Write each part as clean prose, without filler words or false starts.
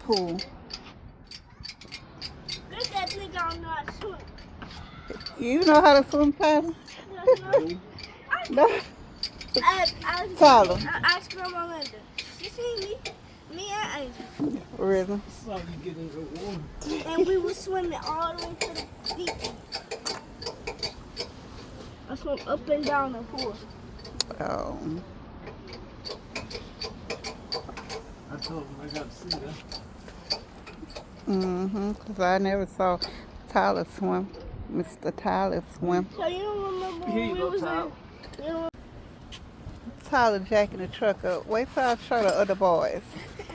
pool. Good that nigga don't know how to swim. You know how to swim, Tyler? No. Tyler. I asked Grandma Linda. She seen me and Angel. Really? Saw you get in the water. And we were swimming all the way to the beach. I swam up and down the pool. Oh. I told him I got to see that. Because I never saw Tyler swim. Mr. Tyler swim. So you don't remember Here when you we go, was Tyler. in? You know, Tyler jacking the truck up. Wait till I show the other boys.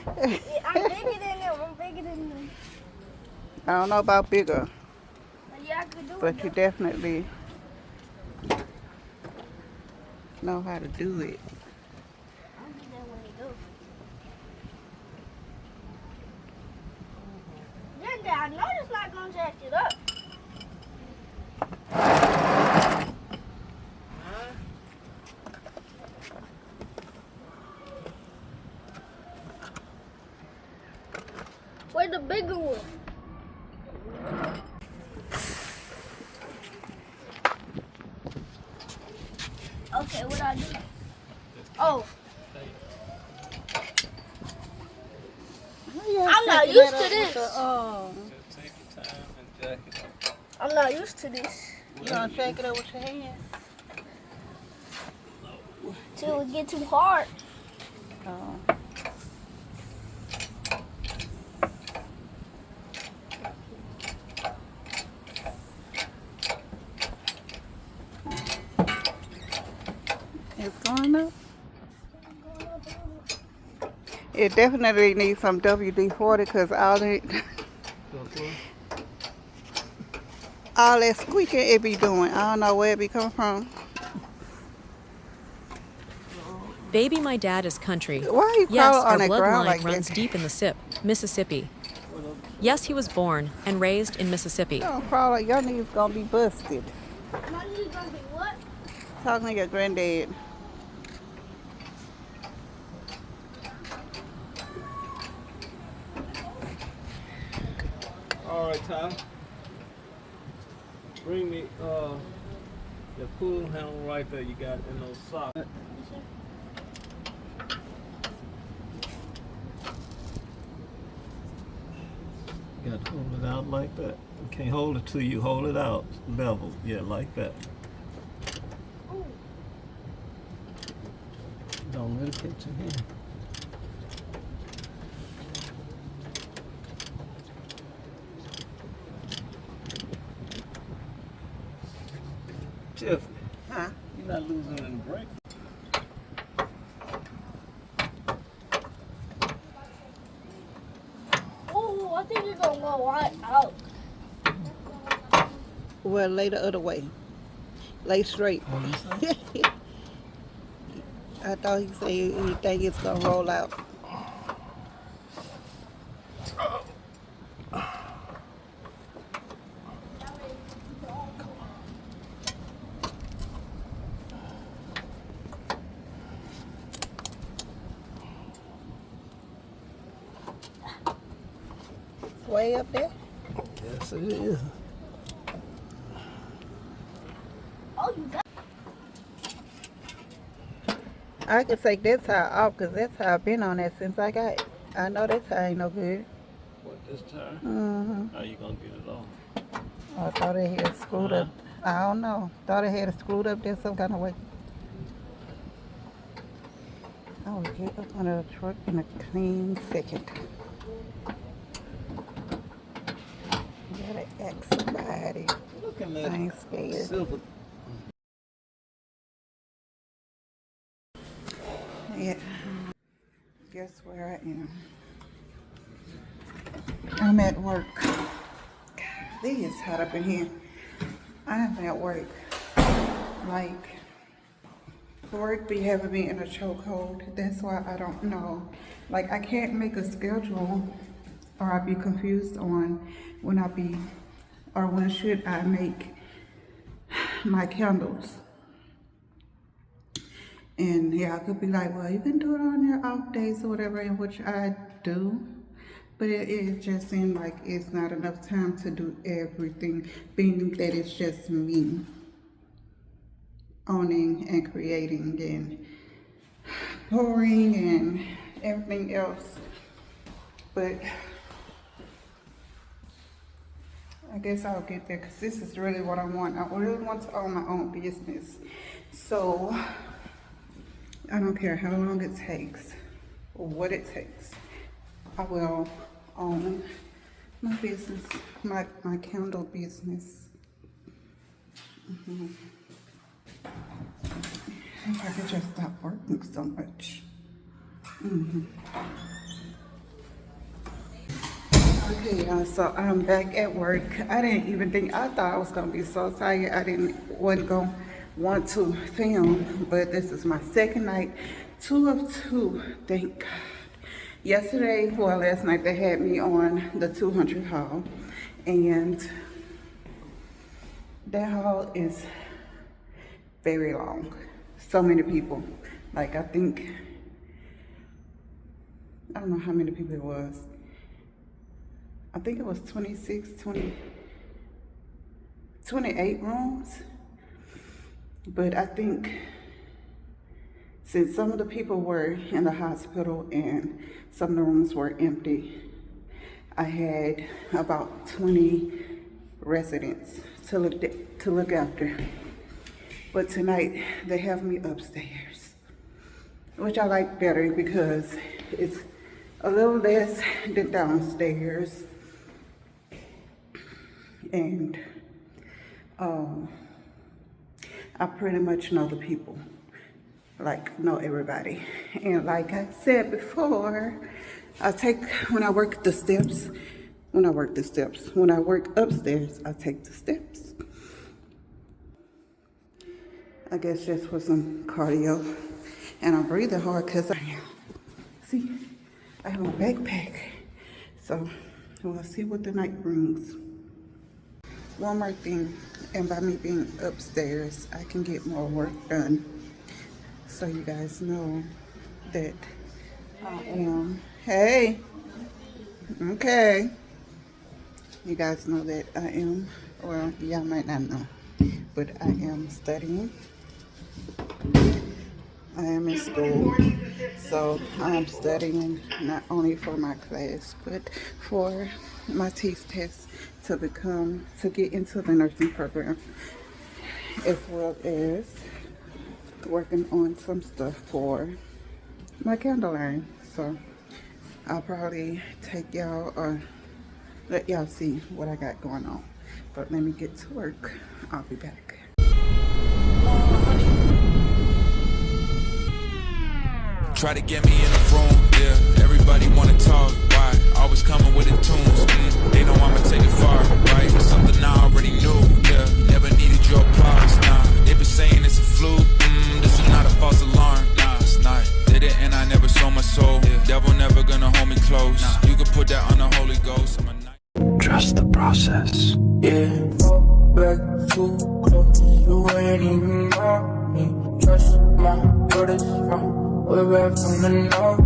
I'm bigger than them. I'm bigger than them. I don't know about bigger, But yeah, I could do but it. you definitely know how to do it. I'll do that when we go. Then I know it's not gonna jack it up. Where's the bigger one? Okay, what I do? Oh, I'm not used to this. Take your time and jack it up. I'm not used to this. You gonna shake it up with your hands? Till it get too hard. Oh. It's going up. It definitely needs some WD-40 because all that squeaking it be doing. I don't know where it be coming from. Baby, my dad is country. Why are you Yes, crawling our on the ground bloodline like runs that? deep in the SIP, Mississippi. Yes, he was born and raised in Mississippi. Don't crawl like your knees gonna be busted. My knees gonna be what? Talking to your granddad. All right, Tyler. Bring me the pool handle right there you got in those socks. You got to hold it out like that. You can't hold it to you. Hold it out level. Yeah, like that. Don't let it hit your hand. Tiffany, Huh? you're not losing any break. Oh, I think it's gonna go right out. Well, lay the other way. Lay straight. I thought he said he think it's gonna roll out. It's way up there. Yes, it is. Oh, you got. I can take that tire off because that tire been on that since I got it. I know that tire ain't no good. What, this time? Mm-hmm. How you gonna get it off? I thought it had screwed up. I don't know. Thought it had it screwed up there some kind of way. I will get up under the truck in a clean second. Gotta ask somebody. Look at I that ain't scared. silver. Yeah. Guess where I am? I'm at work. This is hot up in here. I am at work. Like, work be having me in a chokehold. That's why I don't know. Like, I can't make a schedule, or I'd be confused on when when should I make my candles. And yeah, I could be like, well, you can do it on your off days or whatever, in which I do. But it just seemed like it's not enough time to do everything, being that it's just me owning and creating and pouring and everything else. But I guess I'll get there because this is really what I want. I really want to own my own business. So I don't care how long it takes or what it takes. I will own my business, my candle business. If I could just stop working so much. Okay, y'all, so I'm back at work. I didn't even think, I thought I was gonna be so tired. Wasn't gonna want to film, but this is my second night, 2 of 2, thank God. Last night they had me on the 200 haul, and that haul is very long. So many people. Like, I don't know how many people it was. I think it was 28 rooms. But I think since some of the people were in the hospital and some of the rooms were empty, I had about 20 residents to look after. But tonight they have me upstairs, which I like better because it's a little less than downstairs. And I pretty much know the people, like know everybody. And like I said before, when I work upstairs, I take the steps. I guess just for some cardio. And I'm breathing hard because I have a backpack. So we'll see what the night brings. One more thing, and by me being upstairs, I can get more work done. So you guys know that I am, hey, okay. You guys know that I am, well, y'all might not know, but I am studying. I am in school, so I'm studying not only for my class, but for my TEAS test to get into the nursing program, as well as working on some stuff for my candle line. So I'll probably take y'all or let y'all see what I got going on. But let me get to work. I'll be back. Try to get me in a room, yeah. Everybody wanna talk, why? Always coming with the tunes, They know I'ma take it far, right? Something I already knew, yeah. Never needed your applause, nah. They been saying it's a fluke, this is not a false alarm, nah, it's not. Did it and I never sold my soul, yeah. Devil never gonna hold me close, nah. You can put that on the Holy Ghost. Trust the process. Yeah, back too close. You ain't even know me. Trust my brothers from way back from the north.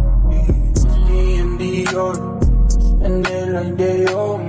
Me and the order, spend it like they owe me.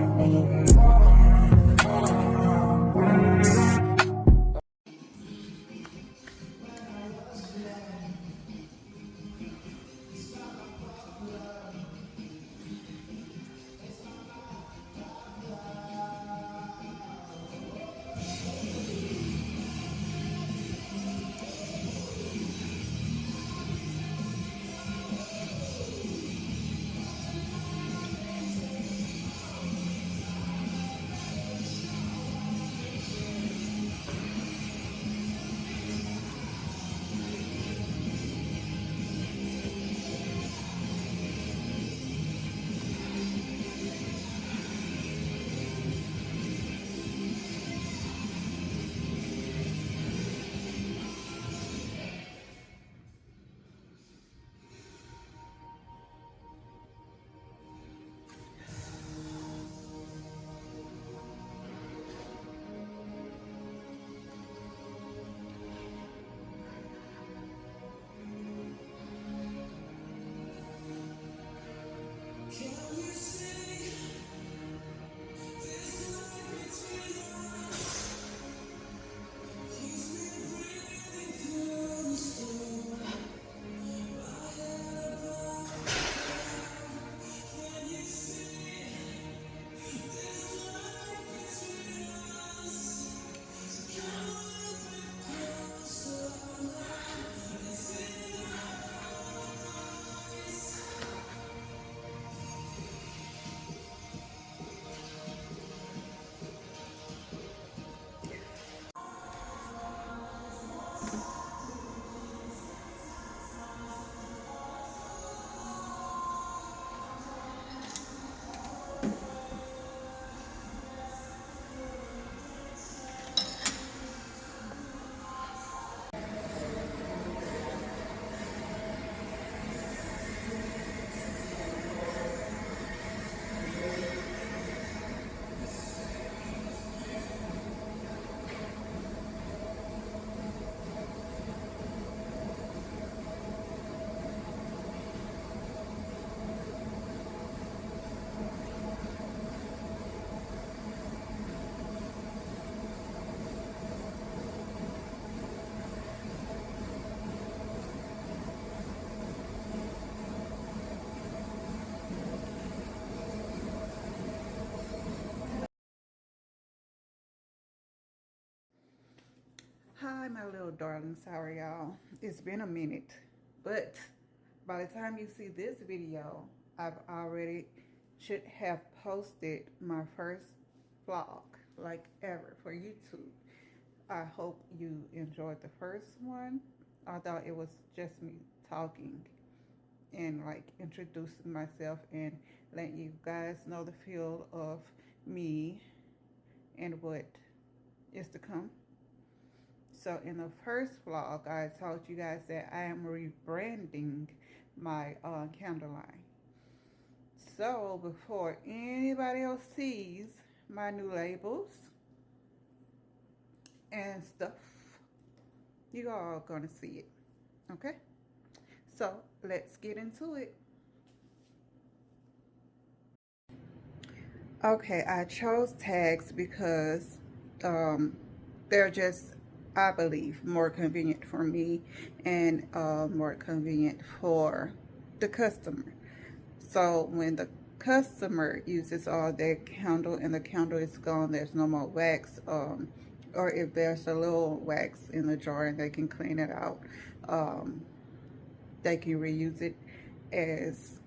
my little darling. Sorry, y'all. It's been a minute. But by the time you see this video, I've already should have posted my first vlog, like ever, for YouTube. I hope you enjoyed the first one. Although it was just me talking and like introducing myself and letting you guys know the feel of me and what is to come. So in the first vlog, I told you guys that I am rebranding my candle line. So before anybody else sees my new labels and stuff, you all gonna see it. Okay? So let's get into it. Okay, I chose tags because they're just, I believe, more convenient for me and more convenient for the customer. So when the customer uses all their candle and the candle is gone, there's no more wax, or if there's a little wax in the jar and they can clean it out, they can reuse it as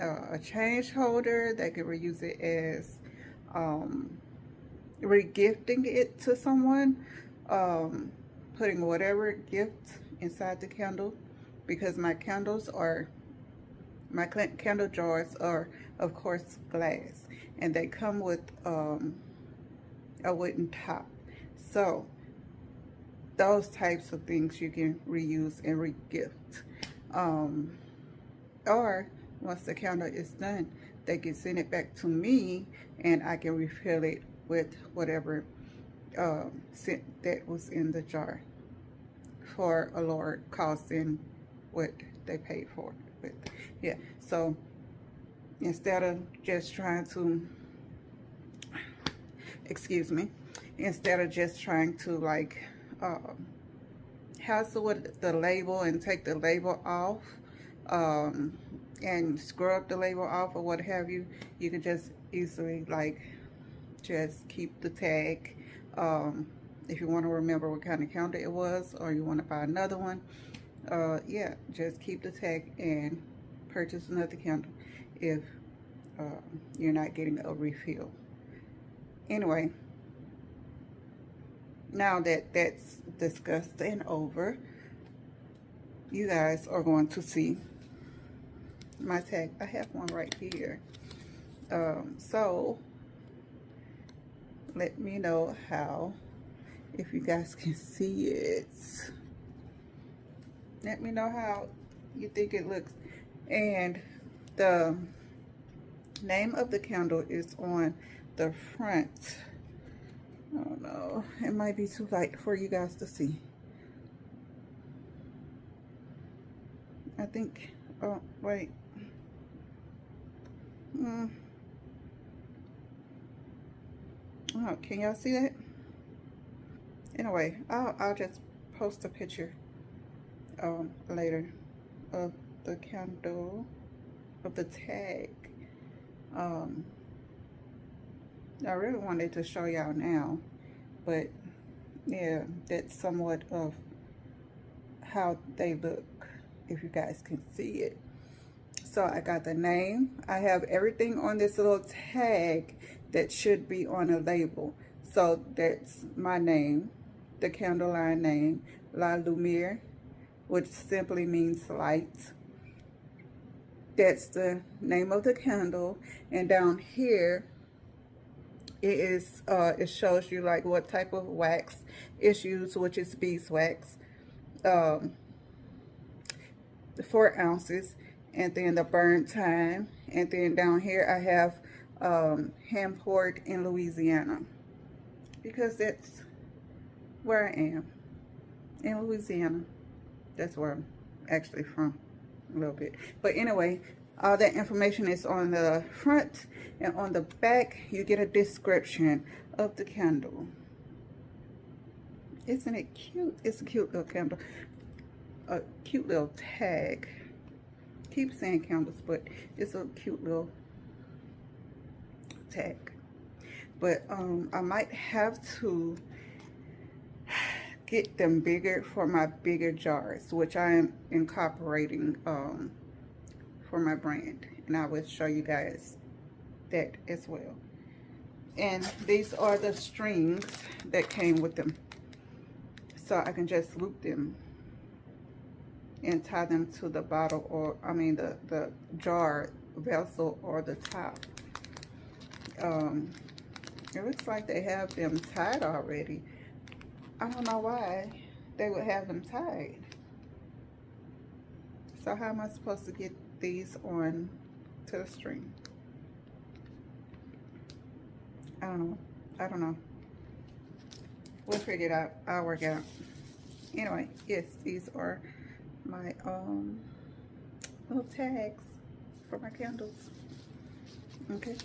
a change holder. They can reuse it as re-gifting it to someone, putting whatever gift inside the candle, because my candle jars are of course glass, and they come with a wooden top. So those types of things you can reuse and re-gift, or once the candle is done, they can send it back to me and I can refill it with whatever scent that was in the jar for a lower cost than what they paid for it. Yeah, so instead of just trying to, like hassle with the label and take the label off, and scrub the label off or what have you, you can just easily like just keep the tag. If you want to remember what kind of candle it was, or you want to buy another one, yeah, just keep the tag and purchase another candle if you're not getting a refill. Anyway, now that that's discussed and over, you guys are going to see my tag. I have one right here. So let me know if you guys can see it. Let me know how you think it looks. And the name of the candle is on the front. Oh no, it might be too light for you guys to see. I think, oh wait. Oh, can y'all see that? Anyway, I'll just post a picture later of the candle, of the tag. I really wanted to show y'all now, but yeah, that's somewhat of how they look, if you guys can see it. So I got the name. I have everything on this little tag that should be on a label. So that's my name, the candle line name, La Lumiere, which simply means light. That's the name of the candle. And down here, it shows you like what type of wax is used, which is beeswax, 4 ounces, and then the burn time. And then down here I have hand poured in Louisiana, because that's where I am, in Louisiana. That's where I'm actually from, a little bit. But anyway, all that information is on the front, and on the back you get a description of the candle. Isn't it cute? It's a cute little candle, a cute little tag. Keep saying candles, but it's a cute little tag. But I might have to get them bigger for my bigger jars, which I am incorporating for my brand, and I will show you guys that as well. And these are the strings that came with them, so I can just loop them and tie them to the bottle, or I mean the jar vessel or the top. It looks like they have them tied already. I don't know why they would have them tied. So how am I supposed to get these on to the string? I don't know. We'll figure it out. I'll work it out. Anyway, yes, these are my little tags for my candles. Okay.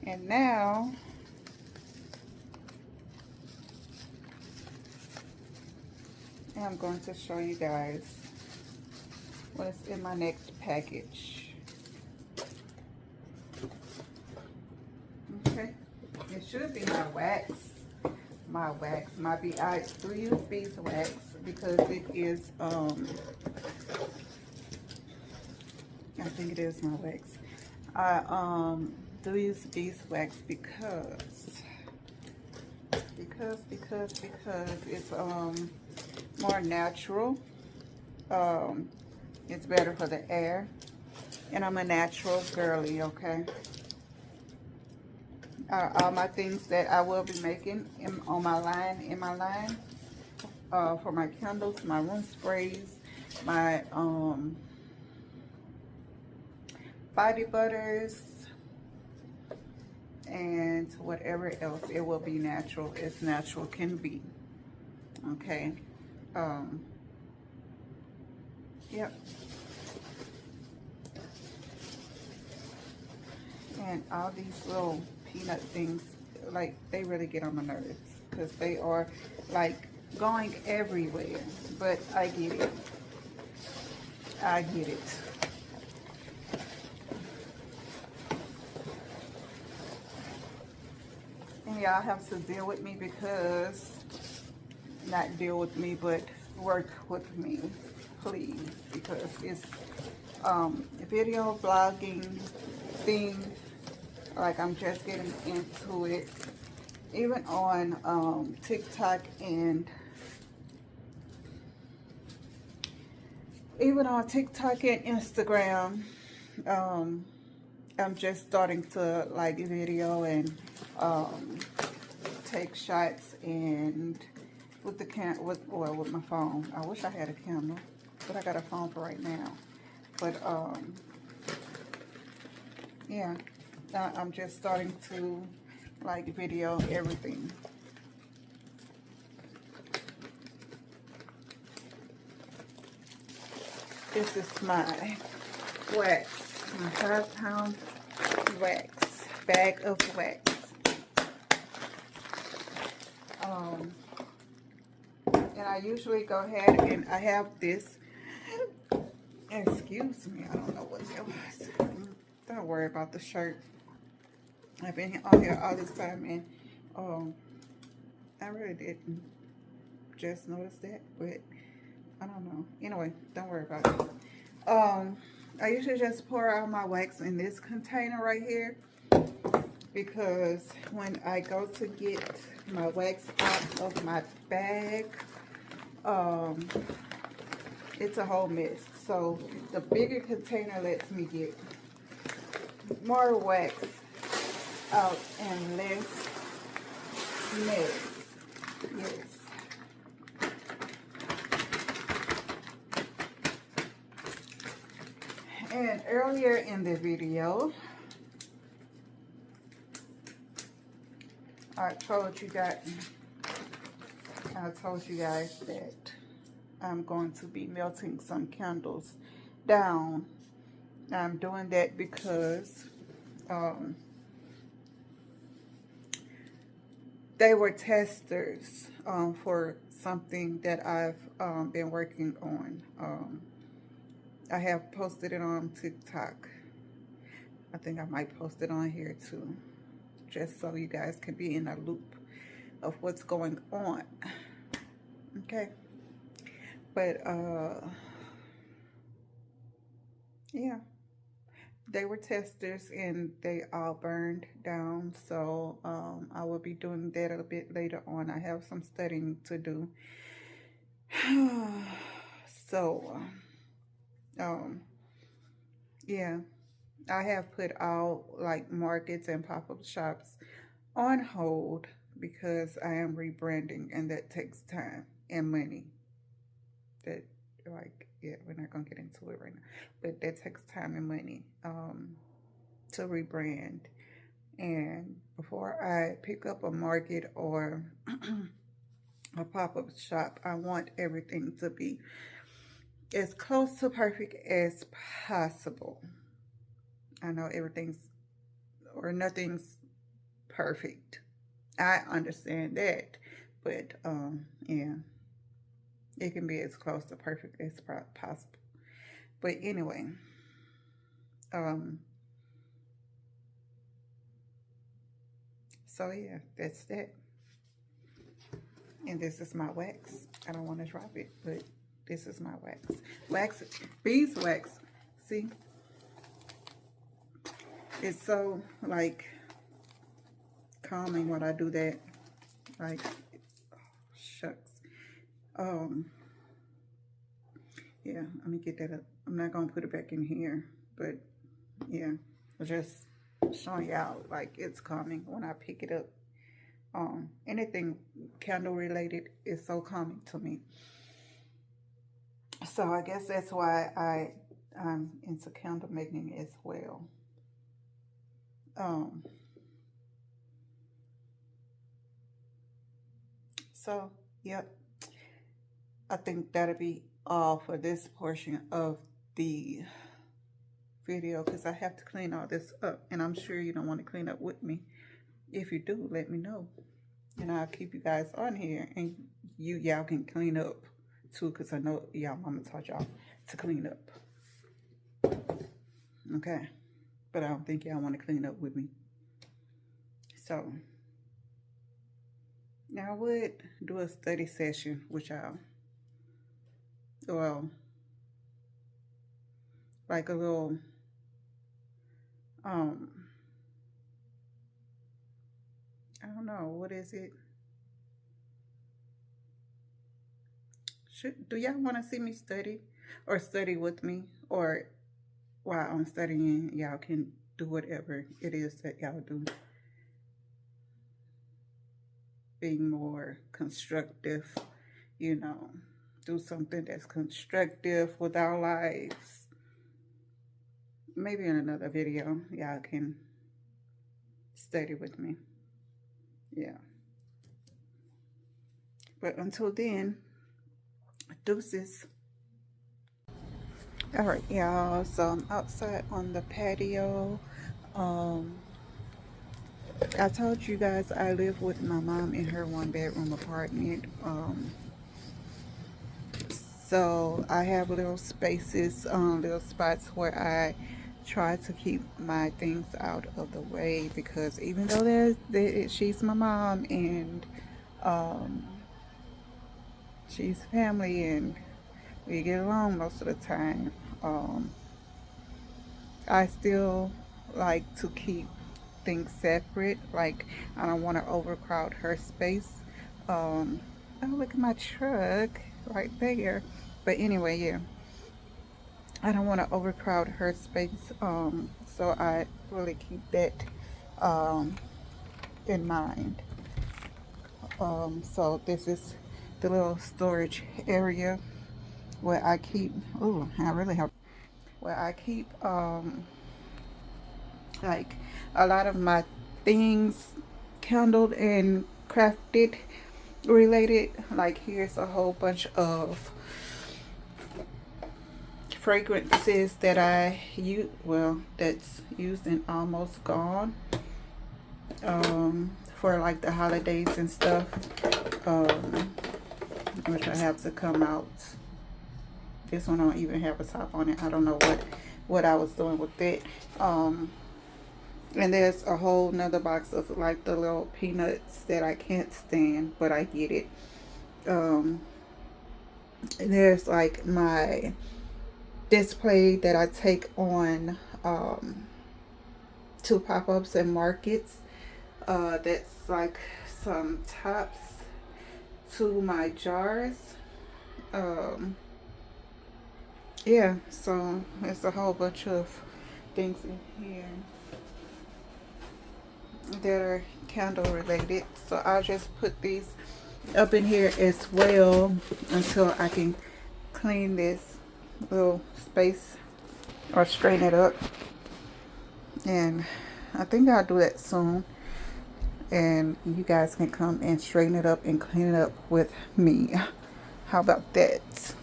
And now I'm going to show you guys what's in my next package. Okay. It should be my wax. My do-use beeswax, because it is I think it is my wax. I do-use beeswax because it's more natural. It's better for the air, and I'm a natural girly, okay? All my things that I will be making in my line for my candles, my room sprays, my body butters, and whatever else, it will be natural as natural can be. Okay. Yep. And all these little peanut things, like, they really get on my nerves because they are like going everywhere. But I get it. I get it. And y'all have to deal with me, because not deal with me, but work with me, please, because it's video vlogging thing. Like, I'm just getting into it, even on TikTok and Instagram. I'm just starting to like video and take shots, and with the with my phone. I wish I had a camera, but I got a phone for right now. But yeah, I'm just starting to like video everything. This is my wax, my 5-pound wax, bag of wax. And I usually go ahead and I have this, excuse me, I don't know what that was. Don't worry about the shirt. I've been on here all this time, and I really didn't just notice that, but I don't know. Anyway, don't worry about it. I usually just pour out my wax in this container right here, because when I go to get my wax out of my bag, it's a whole mess. So the bigger container lets me get more wax out and less mess. Yes. And earlier in the video, I told you guys that I'm going to be melting some candles down. I'm doing that because they were testers for something that I've been working on. I have posted it on TikTok. I think I might post it on here too, just so you guys can be in a loop of what's going on. Okay. But yeah, they were testers and they all burned down. So I will be doing that a bit later on. I have some studying to do. So yeah, I have put all like markets and pop-up shops on hold because I am rebranding, and that takes time and money. That, like, yeah, we're not gonna get into it right now, but that takes time and money to rebrand. And before I pick up a market or a pop-up shop, I want everything to be as close to perfect as possible. I know everything's or nothing's perfect. I understand that, but yeah, it can be as close to perfect as possible. But anyway, so yeah, that's that. And this is my wax. I don't want to drop it, but this is my wax. Wax, beeswax. See, it's so like calming when I do that. Like, oh, shucks. Yeah, let me get that up. I'm not gonna put it back in here, but yeah, just showing y'all like it's calming when I pick it up. Anything candle related is so calming to me. So I guess that's why I'm into candle making as well. So yep, I think that'll be all for this portion of the video, because I have to clean all this up, and I'm sure you don't want to clean up with me. If you do, let me know, and I'll keep you guys on here, and y'all can clean up too, because I know y'all mama taught y'all to clean up. Okay, but I don't think y'all want to clean up with me. So now I would do a study session with y'all. Well, like a little I don't know, what is it? Do y'all want to see me study or study with me? Or while I'm studying, y'all can do whatever it is that y'all do. Being more constructive, you know, do something that's constructive with our lives. Maybe in another video, y'all can study with me. Yeah. But until then, deuces. All right, y'all. So I'm outside on the patio. I told you guys I live with my mom in her 1-bedroom apartment. So I have little spaces, little spots where I try to keep my things out of the way, because even though she's my mom and she's family and we get along most of the time, I still like to keep things separate. Like, I don't want to overcrowd her space. Oh, look at my truck right there. But anyway, yeah, I don't want to overcrowd her space, so I really keep that in mind. So this is the little storage area where I keep, oh, I really have, where I keep like a lot of my things candled and crafted related. Like, here's a whole bunch of fragrances that I use, well, that's used and almost gone, for like the holidays and stuff, which I have to come out. This one don't even have a top on it. I don't know what I was doing with it. And there's a whole nother box of like the little peanuts that I can't stand, but I get it. There's like my display that I take on to pop-ups and markets. That's like some tops to my jars. Um, yeah, so it's a whole bunch of things in here that are candle related. So I'll just put these up in here as well until I can clean this little space or straighten it up. And I think I'll do that soon. And you guys can come and straighten it up and clean it up with me. How about that?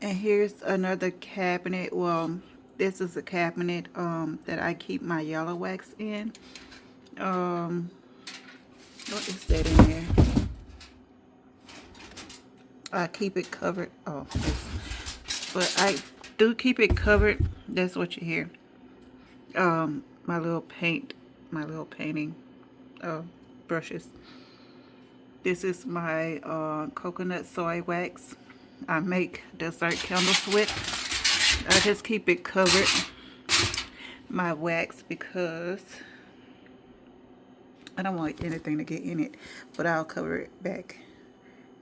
And here's another cabinet. Well, this is a cabinet that I keep my yellow wax in. What is that in there? I keep it covered. Oh, but I do keep it covered. That's what you hear. My little painting brushes. This is my coconut soy wax. I make dessert candles with. I just keep it covered, my wax, because I don't want anything to get in it, but I'll cover it back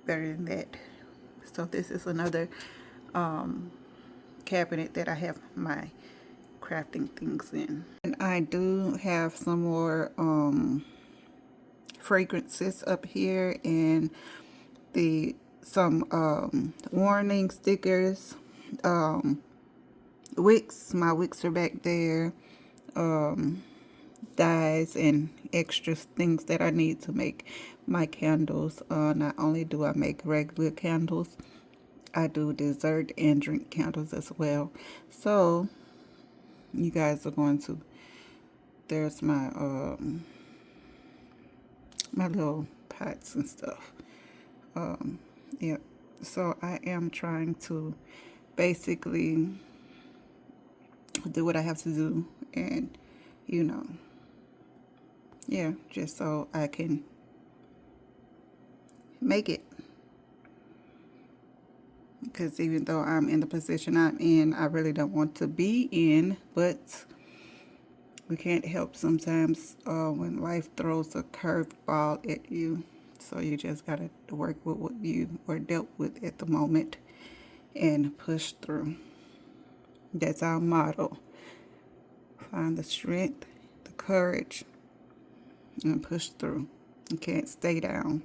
better than that. So this is another cabinet that I have my crafting things in. And I do have some more fragrances up here, and some warning stickers, wicks. My wicks are back there, dyes and extra things that I need to make my candles. Not only do I make regular candles, I do dessert and drink candles as well. So you guys are going to, there's my my little pots and stuff. Yeah, so I am trying to basically do what I have to do, and you know, yeah, just so I can make it. Because even though I'm in the position I'm in, I really don't want to be in, but we can't help sometimes when life throws a curveball at you. So you just gotta work with what you were dealt with at the moment and push through. That's our motto. Find the strength, the courage, and push through. You can't stay down.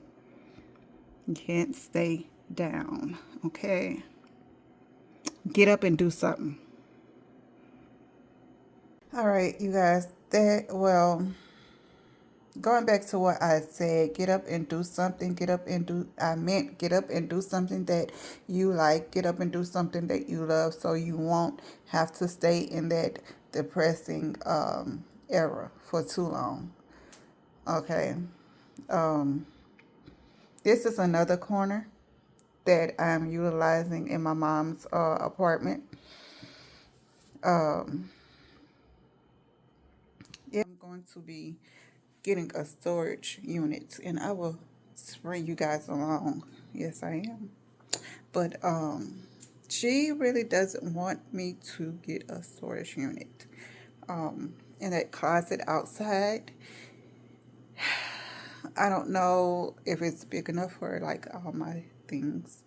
You can't stay down, okay? Get up and do something. All right, you guys, going back to what I said, get up and do something. I meant get up and do something that you like. Get up and do something that you love, so you won't have to stay in that depressing era for too long. Okay. This is another corner that I'm utilizing in my mom's apartment. Yeah, I'm going to be getting a storage unit, and I will bring you guys along. Yes, I am. But she really doesn't want me to get a storage unit. In that closet outside, I don't know if it's big enough for like all my things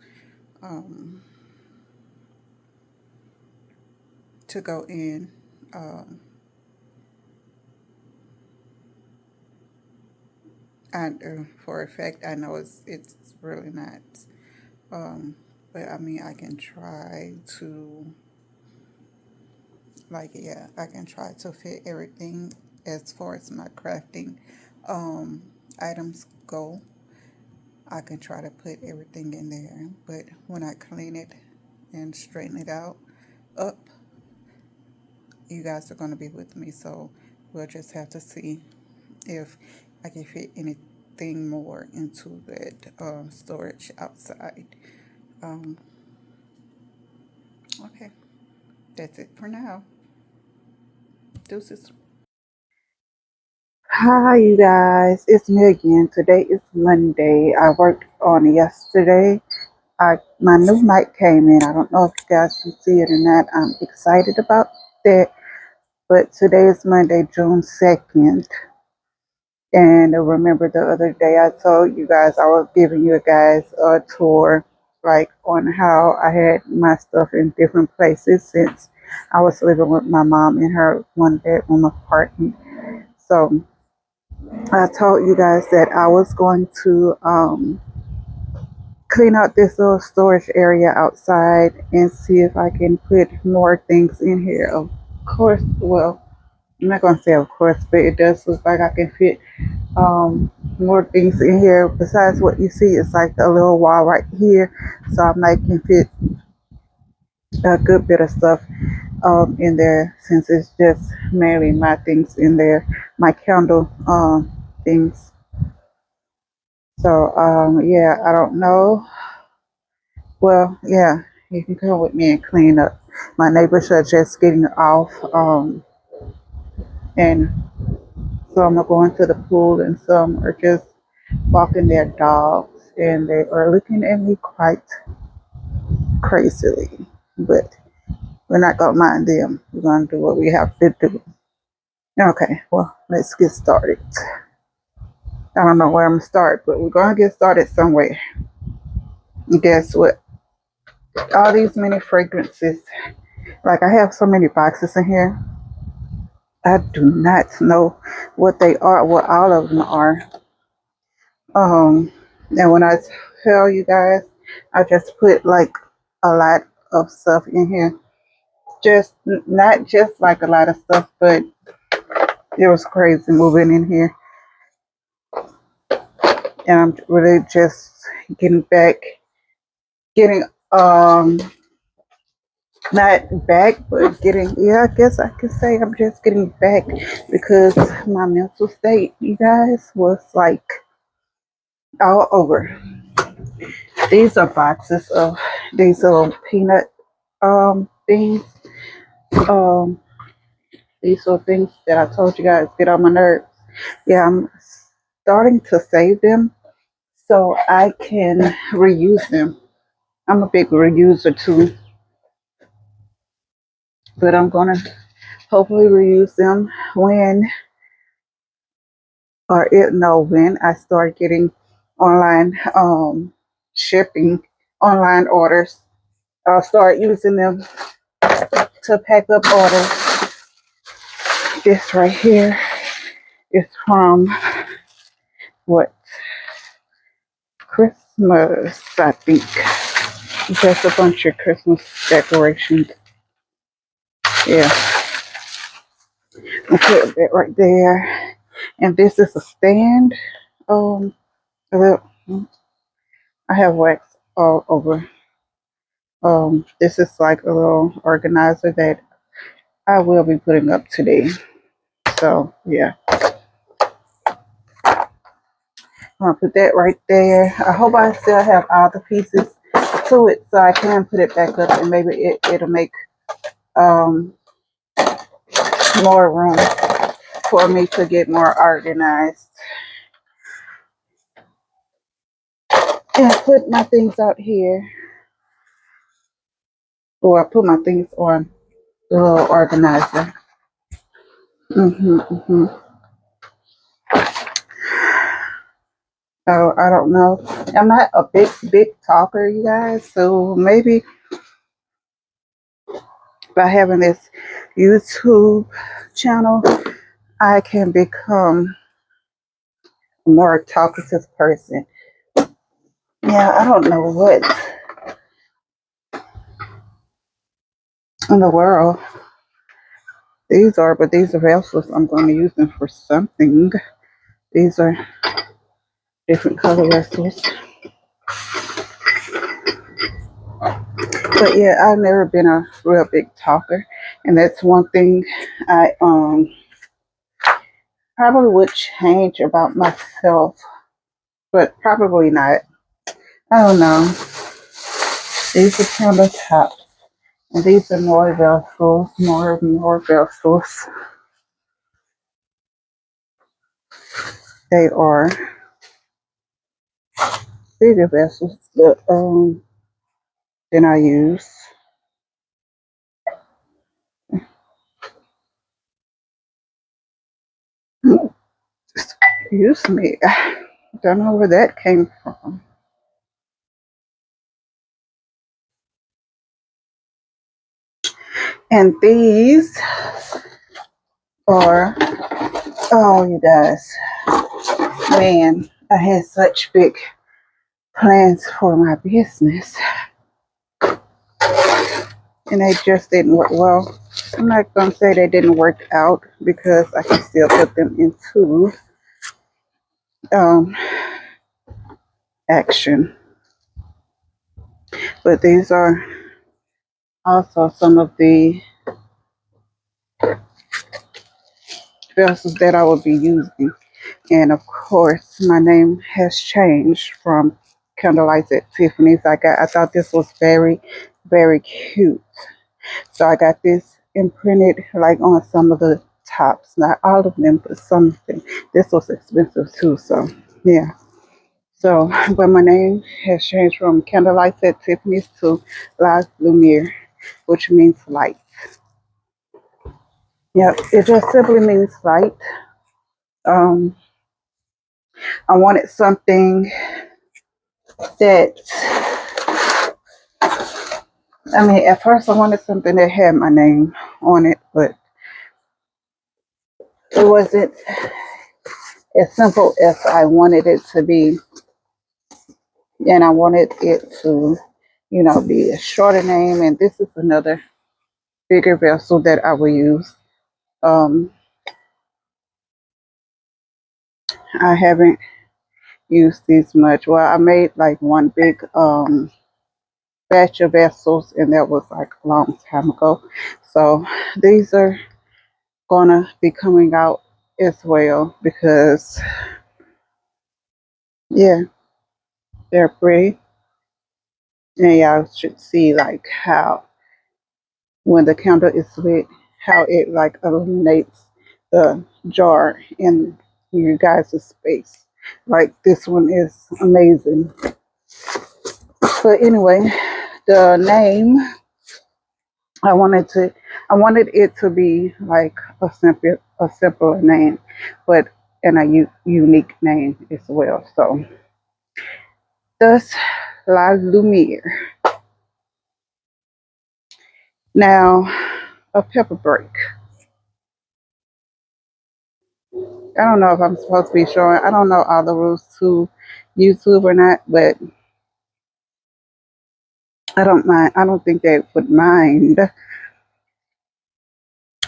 to go in. And for a fact, I know it's really not. But I mean, I can try to, like, yeah, I can try to fit everything as far as my crafting items go. I can try to put everything in there, but when I clean it and straighten it up, you guys are going to be with me, so we'll just have to see if I can fit anything more into that storage outside. Okay, that's it for now. Deuces. Hi, you guys. It's me again. Today is Monday. I worked on yesterday, my new mic came in. I don't know if you guys can see it or not. I'm excited about that. But today is Monday, June 2nd. And remember the other day I told you guys I was giving you guys a tour like on how I had my stuff in different places since I was living with my mom in her one bedroom apartment. So I told you guys that I was going to clean out this little storage area outside and see if I can put more things in here. Of course, well, I'm not gonna say of course, but it does look like I can fit more things in here besides what you see. It's like a little wall right here, so I might can fit a good bit of stuff in there, since it's just mainly my things in there, my candle things. So yeah, I don't know. Well, yeah, you can come with me and clean up. My neighbors are just getting off, and some are going to the pool, and some are just walking their dogs, and they are looking at me quite crazily. But we're not gonna mind them. We're gonna do what we have to do. Okay, well, let's get started. I don't know where I'm gonna start, but we're gonna get started somewhere. And guess what? All these many fragrances. Like, I have so many boxes in here. I do not know what they are, what all of them are. And when I tell you guys, I just put like a lot of stuff in here. Just not just like a lot of stuff, but it was crazy moving in here. And I'm really just getting not back, but getting, yeah, I guess I could say I'm just getting back, because my mental state, you guys, was like all over. These are boxes of these little peanut things. Um these are things that I told you guys get on my nerves. Yeah, I'm starting to save them so I can reuse them. I'm a big reuser too, but I'm gonna hopefully reuse them when or it no when I start getting online shipping, online orders. I'll start using them to pack up orders. This right here is from what, Christmas, I think. Just a bunch of Christmas decorations. Yeah, I put that right there. And this is a stand. A little, I have wax all over. This is like a little organizer that I will be putting up today. So yeah, I'm gonna put that right there. I hope I still have all the pieces to it, so I can put it back up, and maybe it'll make um more room for me to get more organized and put my things out here, or I put my things on the little organizer. hmm So I don't know. I'm not a big talker, you guys. So maybe by having this YouTube channel, I can become a more talkative person. Yeah, I don't know what in the world these are, but these are vessels. I'm going to use them for something. These are different color vessels. But yeah, I've never been a real big talker, and that's one thing I probably would change about myself, but probably not. I don't know. These are kind of tops, and these are more vessels, more vessels. They are bigger vessels, but Then I use, excuse me, don't know where that came from. And these are, oh, you guys, man, I had such big plans for my business, and they just didn't work. Well, I'm not gonna say they didn't work out because I can still put them into um, action. But these are also some of the vessels that I will be using. And of course, my name has changed from Candlelights at Tiffany's. I thought this was very, very cute. So I got this imprinted like on some of the tops. Not all of them, but something. This was expensive too. So yeah. So, but my name has changed from Candlelights at Tiffany's to La Lumiere, which means light. Yep, it just simply means light. Um, I wanted something that, I mean, at first I wanted something that had my name on it, but it wasn't as simple as I wanted it to be. And I wanted it to, be a shorter name. And this is another bigger vessel that I will use. Um, I haven't used these much. Well, I made like one big batch of vessels, and that was like a long time ago. So these are gonna be coming out as well because yeah, they're pretty. And y'all should see like how when the candle is lit, how it like illuminates the jar in you guys' space. Like this one is amazing. But anyway, the name I wanted it to be like a simpler name, but and a unique name as well. So thus La Lumiere. Now a pepper break. I don't know if I'm supposed to be showing. I don't know all the rules to YouTube or not, but I don't mind. I don't think they would mind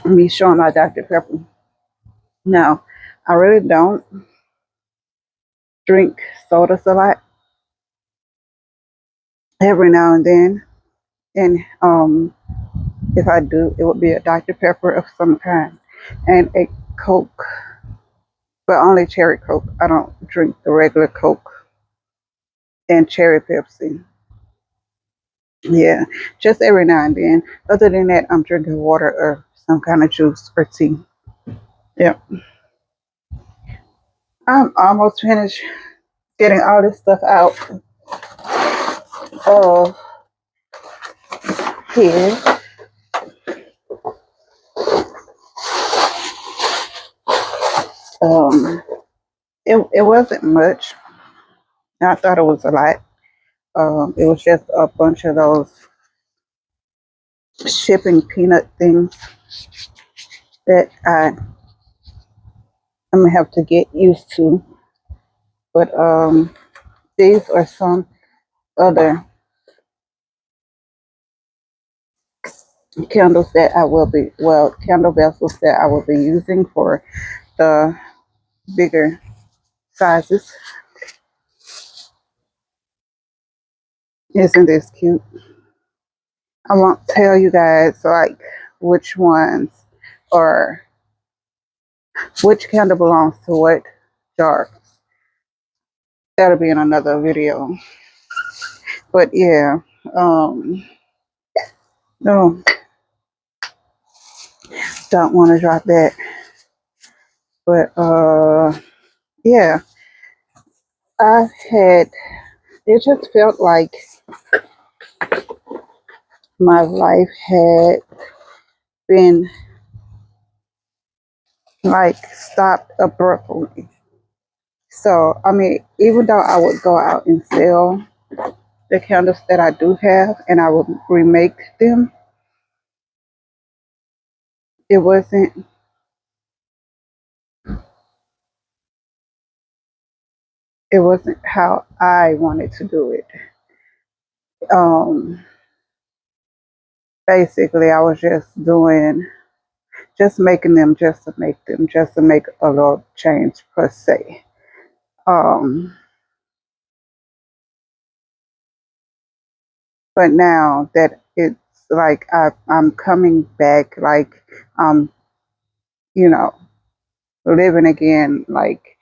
me showing my Dr. Pepper. Now, I really don't drink sodas a lot. Every now and then, and if I do, it would be a Dr. Pepper of some kind and a Coke, but only cherry Coke. I don't drink the regular Coke and cherry Pepsi. Yeah, just every now and then. Other than that, I'm drinking water or some kind of juice or tea. Yep. I'm almost finished getting all this stuff out of here. Um, it wasn't much. I thought it was a lot. It was just a bunch of those shipping peanut things that I'm gonna have to get used to. But these are some other candles that I will be candle vessels that I will be using for the bigger sizes. Isn't this cute? I won't tell you guys like which ones or which candle belongs to what jar. That'll be in another video. But yeah, no, don't want to drop that. But yeah, I had. It just felt like my life had been like stopped abruptly. So, I mean, even though I would go out and sell the candles that I do have and I would remake them, it wasn't it wasn't how I wanted to do it. Um Basically I was just making them just to make a little change per se. Um but now that it's like I'm coming back, like um, you know, living again, like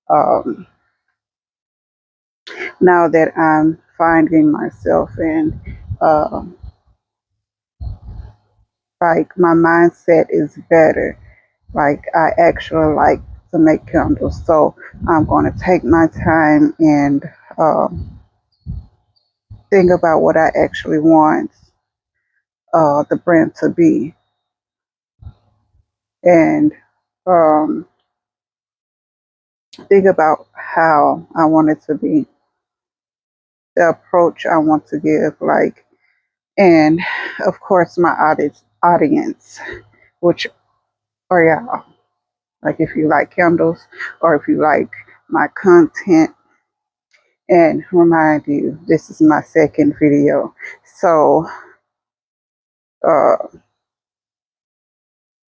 um now that I'm finding myself and um like my mindset is better. Like I actually like to make candles, so I'm going to take my time and um, think about what I actually want the brand to be, and um, think about how I want it to be, the approach I want to give, like, and of course my audience, which are y'all. Like if you like candles or if you like my content, and remind you this is my second video, so uh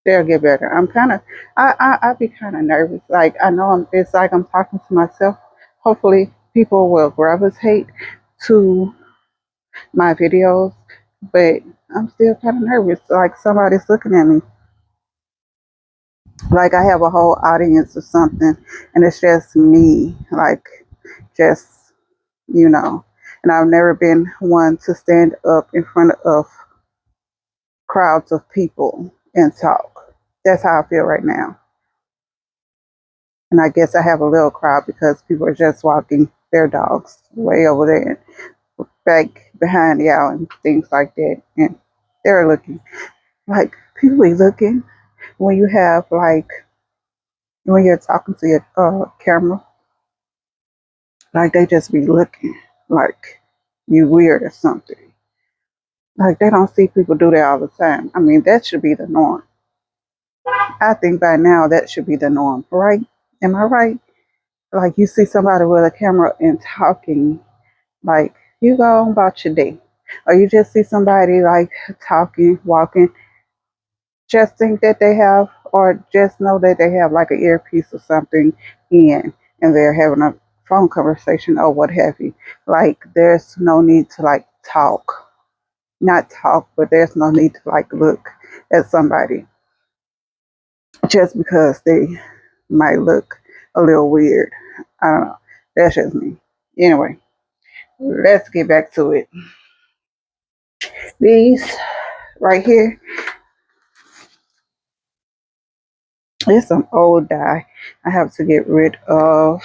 they'll get better. I'm kind of I be kind of nervous, like I know it's like I'm talking to myself. Hopefully people will gravitate to my videos, but I'm still kind of nervous, like somebody's looking at me, like I have a whole audience or something and it's just me, like just and I've never been one to stand up in front of crowds of people and talk. That's how I feel right now. And I guess I have a little crowd because people are just walking their dogs way over there and back behind y'all and things like that. And they're looking, like people be looking when you have like when you're talking to your camera, like they just be looking like you weird or something. Like they don't see people do that all the time. I mean, that should be the norm. I think by now that should be the norm, right? Am I right? Like you see somebody with a camera and talking, like you go on about your day. Or you just see somebody like talking, walking, just think that they have, or just know that they have like an earpiece or something in and they're having a phone conversation or what have you. Like there's no need to like talk. Not talk, but there's no need to like look at somebody just because they might look a little weird. I don't know. That's just me. Anyway, let's get back to it. These right here is some old dye I have to get rid of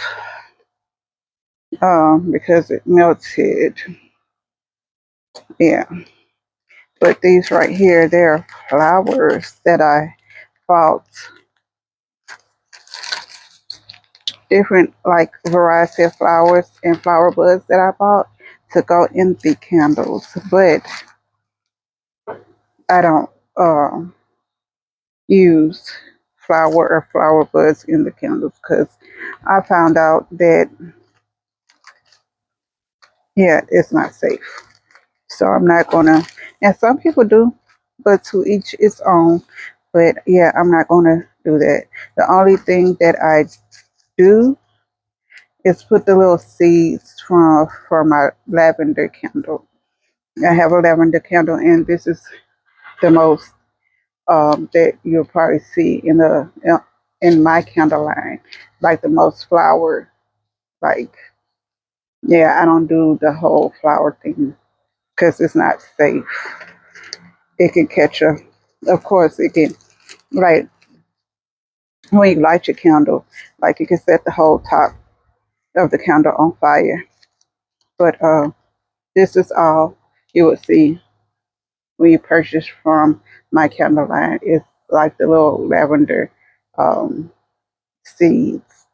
because it melted. Yeah. But these right here, they're flowers that I bought, different like variety of flowers and flower buds that I bought to go in the candles. But I don't use flower or flower buds in the candles because I found out that yeah, it's not safe. So I'm not gonna, and some people do, but to each its own. But yeah, I'm not gonna do that. The only thing that I do is put the little seeds from for my lavender candle. I have a lavender candle, and this is the most that you'll probably see in my candle line, like the most flower. Like yeah, I don't do the whole flower thing because it's not safe. It can catch a, of course, it can like when you light your candle, like you can set the whole top of the candle on fire. But this is all you will see when you purchase from my candle line. It's like the little lavender um, seeds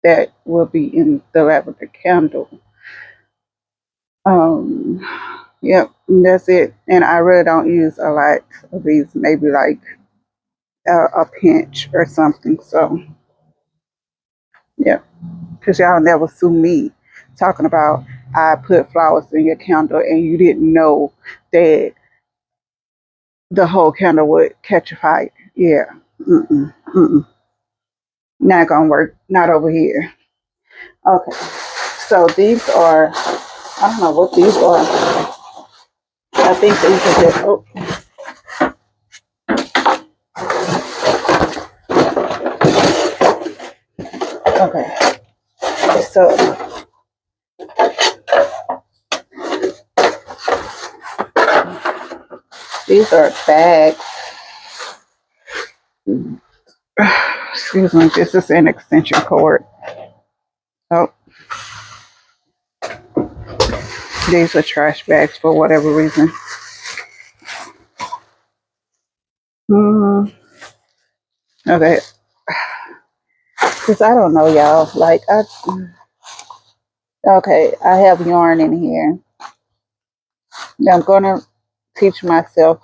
that will be in the lavender candle. Um, yep, and that's it. And I really don't use a lot of these, maybe like a pinch or something. So, yeah, because y'all never sue me talking about I put flowers in your candle and you didn't know that the whole candle would catch a fire. Yeah, mm-mm. Not gonna work. Not over here. Okay, so these are, I don't know what these are. I think these are just, oh, okay. So these are bags. Excuse me, this is an extension cord. Oh, these are trash bags for whatever reason. Mm, okay, because I don't know, y'all. Like, okay, I have yarn in here. Now I'm gonna teach myself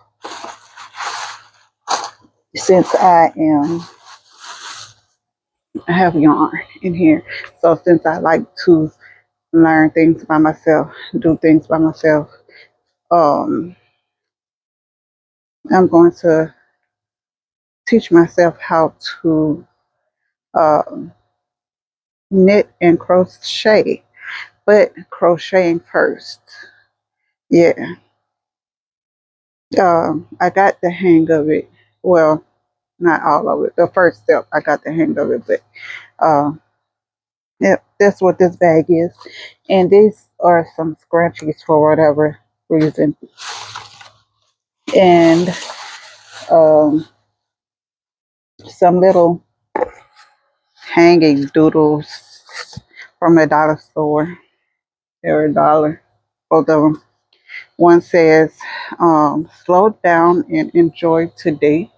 since I have yarn in here. So since I like to learn things by myself, do things by myself, um, I'm going to teach myself how to um, knit and crochet, but crocheting first. Yeah, I got the hang of it. Well, not all of it. The first step, I got the hang of it, but uh, yeah, that's what this bag is. And these are some scrunchies for whatever reason. And um, some little hanging doodles from the dollar store. They're $1, both of them. One says, slow down and enjoy today.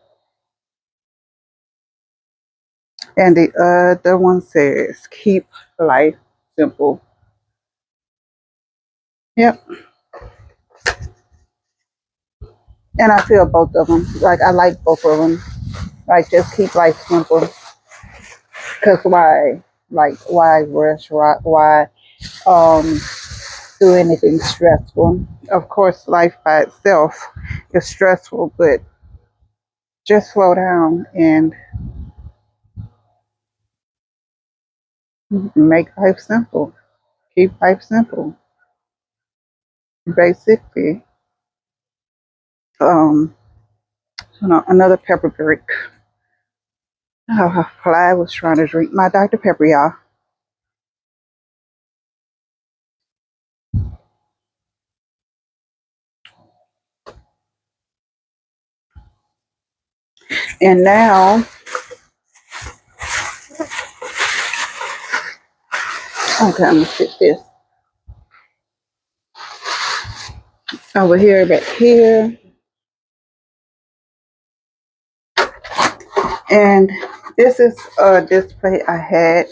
And the other one says, keep life simple. Yep. And I feel both of them. Like, I like both of them. Like, just keep life simple. Because why? Like, why rush? Why um, do anything stressful? Of course, life by itself is stressful, but just slow down and make life simple. Keep life simple. Basically, another pepper brick. Oh, Fly was trying to drink my Dr. Pepper, y'all. And now, okay, I'm gonna sit this over here, back here. And this is a display I had. I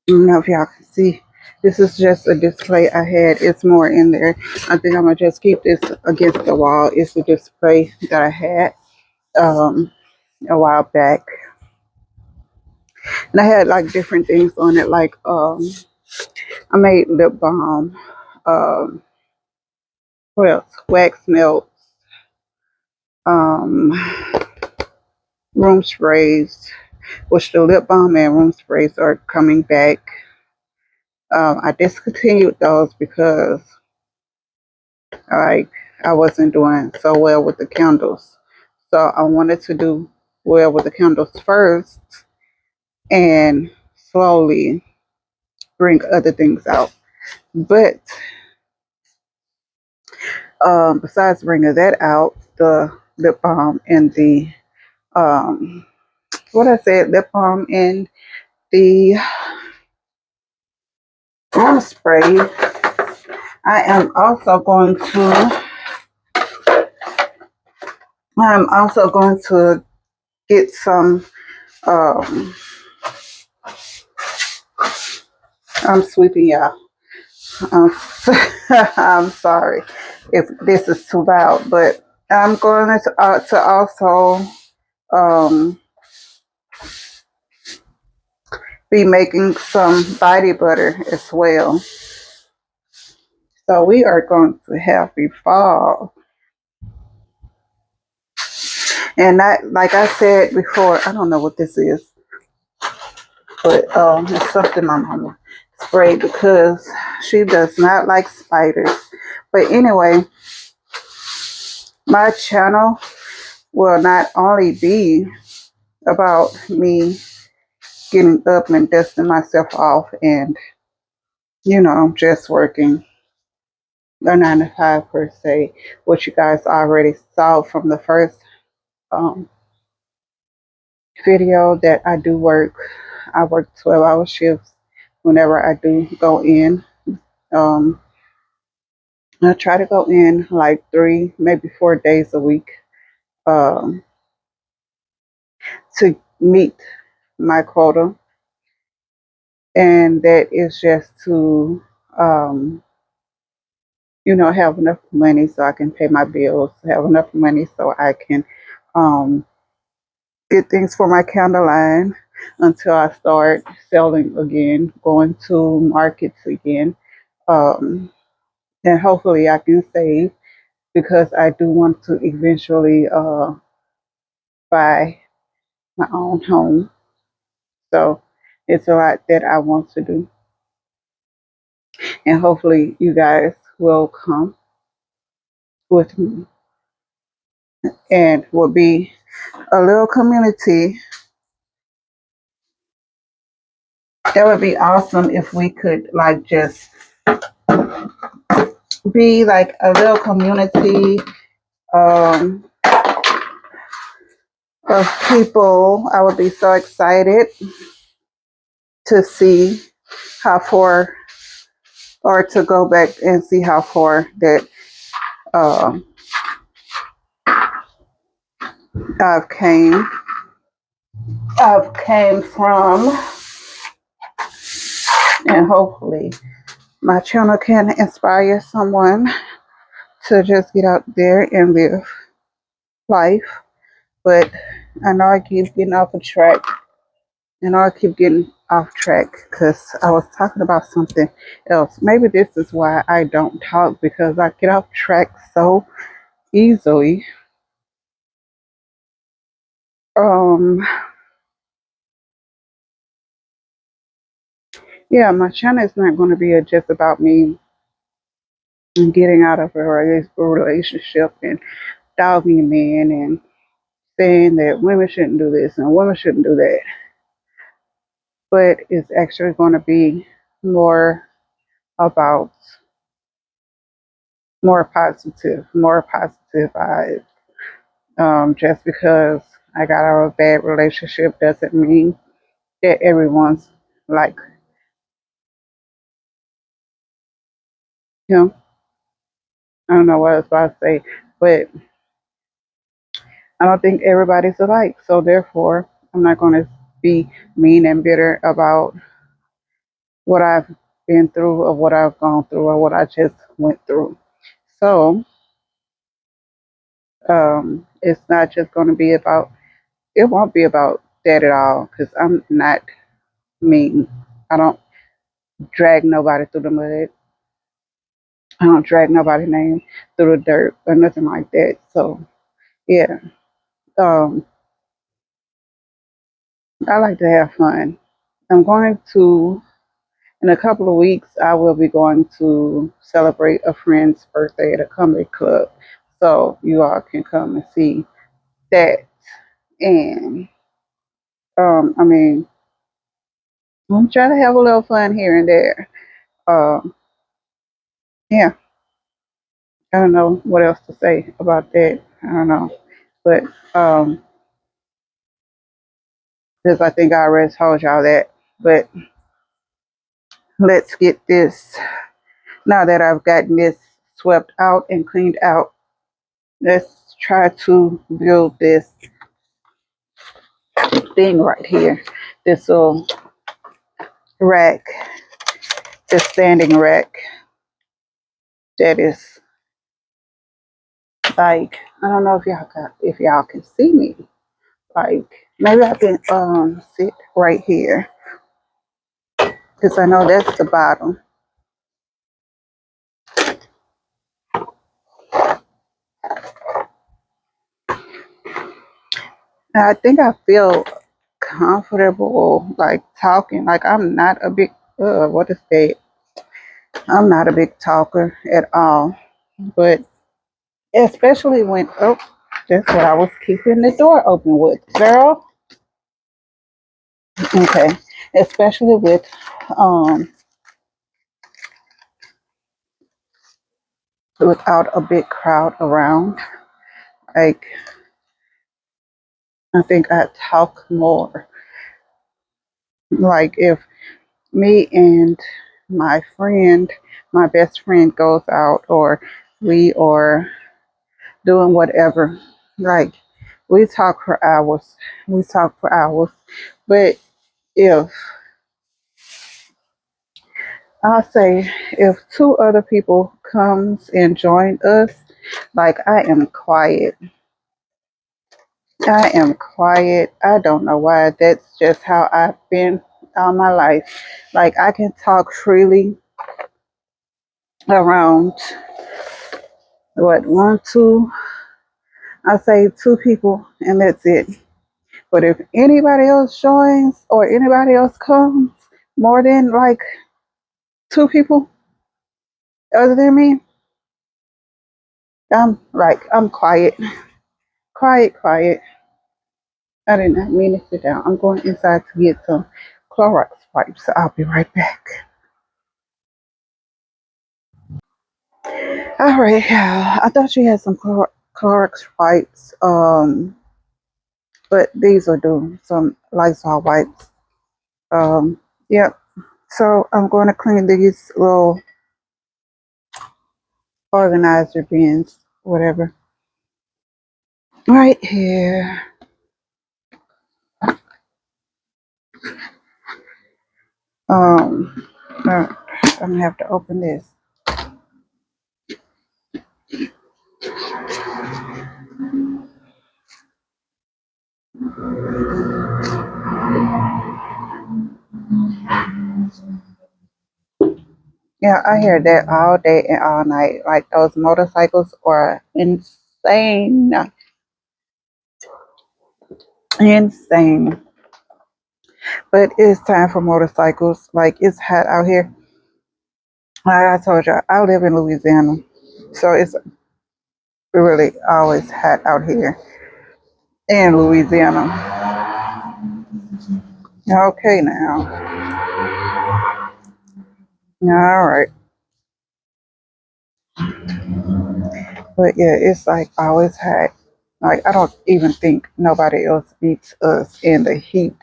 don't know if y'all can see. This is just a display I had. It's more in there. I think I'm gonna just keep this against the wall. It's a display that I had a while back. And I had like different things on it, like I made lip balm, um, what else? Wax melts, um, room sprays, which the lip balm and room sprays are coming back. I discontinued those because like I wasn't doing so well with the candles. So I wanted to do well with the candles first and slowly bring other things out. But besides bringing that out, the lip balm and the what I said, lip balm and the room spray, I am also going to I'm also going to get some, um, I'm sweeping y'all. Um, I'm sorry if this is too loud, but I'm going to also um, be making some body butter as well. So we are going to have a fall. And that, like I said before, I don't know what this is, but it's something my mama sprayed because she does not like spiders. But anyway, my channel will not only be about me getting up and dusting myself off and, just working a 9 to 5 per se, which you guys already saw from the first um, video that I do work. I work 12-hour shifts whenever I do go in. Um, I try to go in like 3, maybe 4 days a week um, to meet my quota. And that is just to, have enough money so I can pay my bills, have enough money so I can um, get things for my candle line until I start selling again, going to markets again. Um, and hopefully I can save because I do want to eventually buy my own home. So it's a lot that I want to do. And hopefully you guys will come with me and will be a little community. That would be awesome if we could like just be like a little community um, of people. I would be so excited to see how far, or to go back and see how far that um, I've came. I've came from, and hopefully my channel can inspire someone to just get out there and live life. But I know I keep getting off the track. And I keep getting off track because I was talking about something else. Maybe this is why I don't talk, because I get off track so easily. Um, yeah, my channel is not going to be just about me getting out of a relationship and dogging men and saying that women shouldn't do this and women shouldn't do that. But it's actually going to be more about more positive vibes. Just because I got out of a bad relationship doesn't mean that everyone's like him. I don't know what I was about to say, but I don't think everybody's alike. So therefore, I'm not going to be mean and bitter about what I've been through or what I've gone through or what I just went through. So it's not just going to be about, it won't be about that at all because I'm not mean. I don't drag nobody through the mud. I don't drag nobody's name through the dirt or nothing like that. So yeah, um, I like to have fun. I'm going to, in a couple of weeks, I will be going to celebrate a friend's birthday at a comedy club. So you all can come and see that. And I mean, I'm trying to have a little fun here and there. Um, yeah, I don't know what else to say about that. I don't know, but because I think I already told y'all that. But let's get this, now that I've gotten this swept out and cleaned out, let's try to build this thing right here. This little rack, this standing rack that is like, I don't know if y'all can see me. Like maybe I can sit right here because I know that's the bottom. And I think I feel comfortable like talking. Like I'm not a big what is that? I'm not a big talker at all. But especially when that's what I was keeping the door open with, girl. Okay. Especially with um without a big crowd around. Like I think I talk more. Like if me and my friend, my best friend goes out or we are doing whatever, like we talk for hours. We talk for hours. But if I'll say if two other people comes and join us, like I am quiet. I am quiet. I don't know why. That's just how I've been all my life. Like I can talk freely around what one, two, I say two people and that's it. But if anybody else joins or anybody else comes more than like two people other than me, I'm quiet. Quiet, quiet. I did not mean to sit down. I'm going inside to get some Clorox wipes. So I'll be right back. All right, I thought you had some Clorox wipes, but these are due. Some Lysol wipes. Yep. So I'm going to clean these little organizer bins, whatever, right here. Um, I'm gonna have to open this. Yeah, I hear that all day and all night. Like those motorcycles are insane, insane. But it's time for motorcycles. Like it's hot out here. Like I told you, I live in Louisiana, so it's really always hot out here in Louisiana. Okay, now, all right, but yeah, it's like always hot. Like I don't even think nobody else beats us in the heat.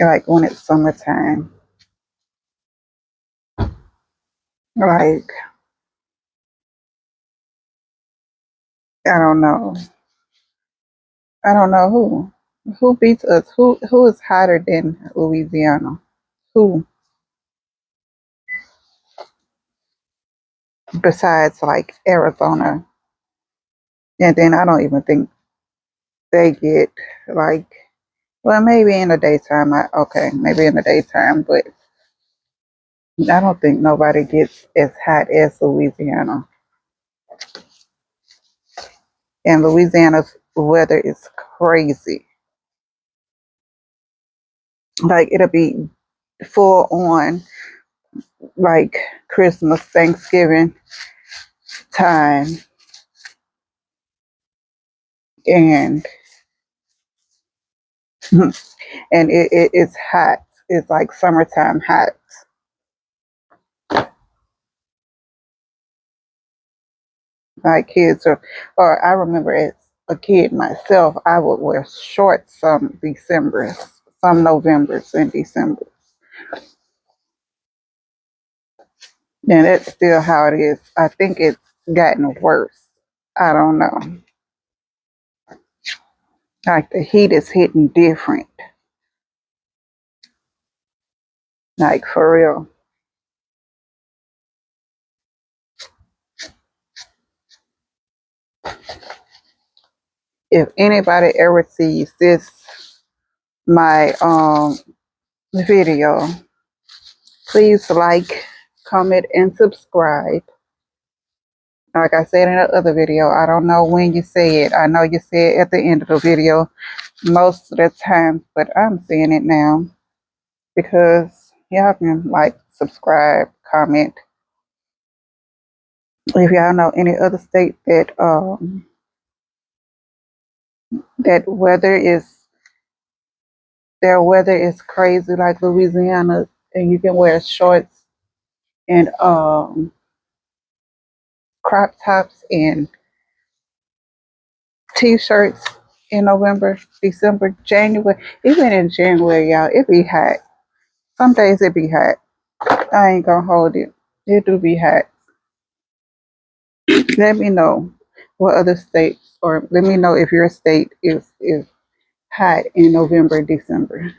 Like when it's summertime. Like I don't know. I don't know who beats us. Who is hotter than Louisiana? Who besides like Arizona? And then I don't even think they get like well maybe in the daytime. Okay, maybe in the daytime, but I don't think nobody gets as hot as Louisiana. And Louisiana's weather is crazy. Like it'll be full on like Christmas, Thanksgiving time, and it's hot. It's like summertime hot. Like kids are, or I remember as a kid myself, I would wear shorts some Decembers, some Novembers and Decembers. And that's still how it is. I think it's gotten worse. I don't know. Like the heat is hitting different. Like for real. If anybody ever sees this my video, please like, comment, and subscribe. Like I said in the other video, I don't know when you say it. I know you say it at the end of the video most of the time, but I'm saying it now because y'all can like, subscribe, comment. If y'all know any other state that that their weather is crazy, like Louisiana, and you can wear shorts and crop tops and t-shirts in November, December, January. Even in January, y'all, it be hot. Some days it be hot. I ain't gonna hold it. It do be hot. Let me know what other states, or let me know if your state is hot in November, December.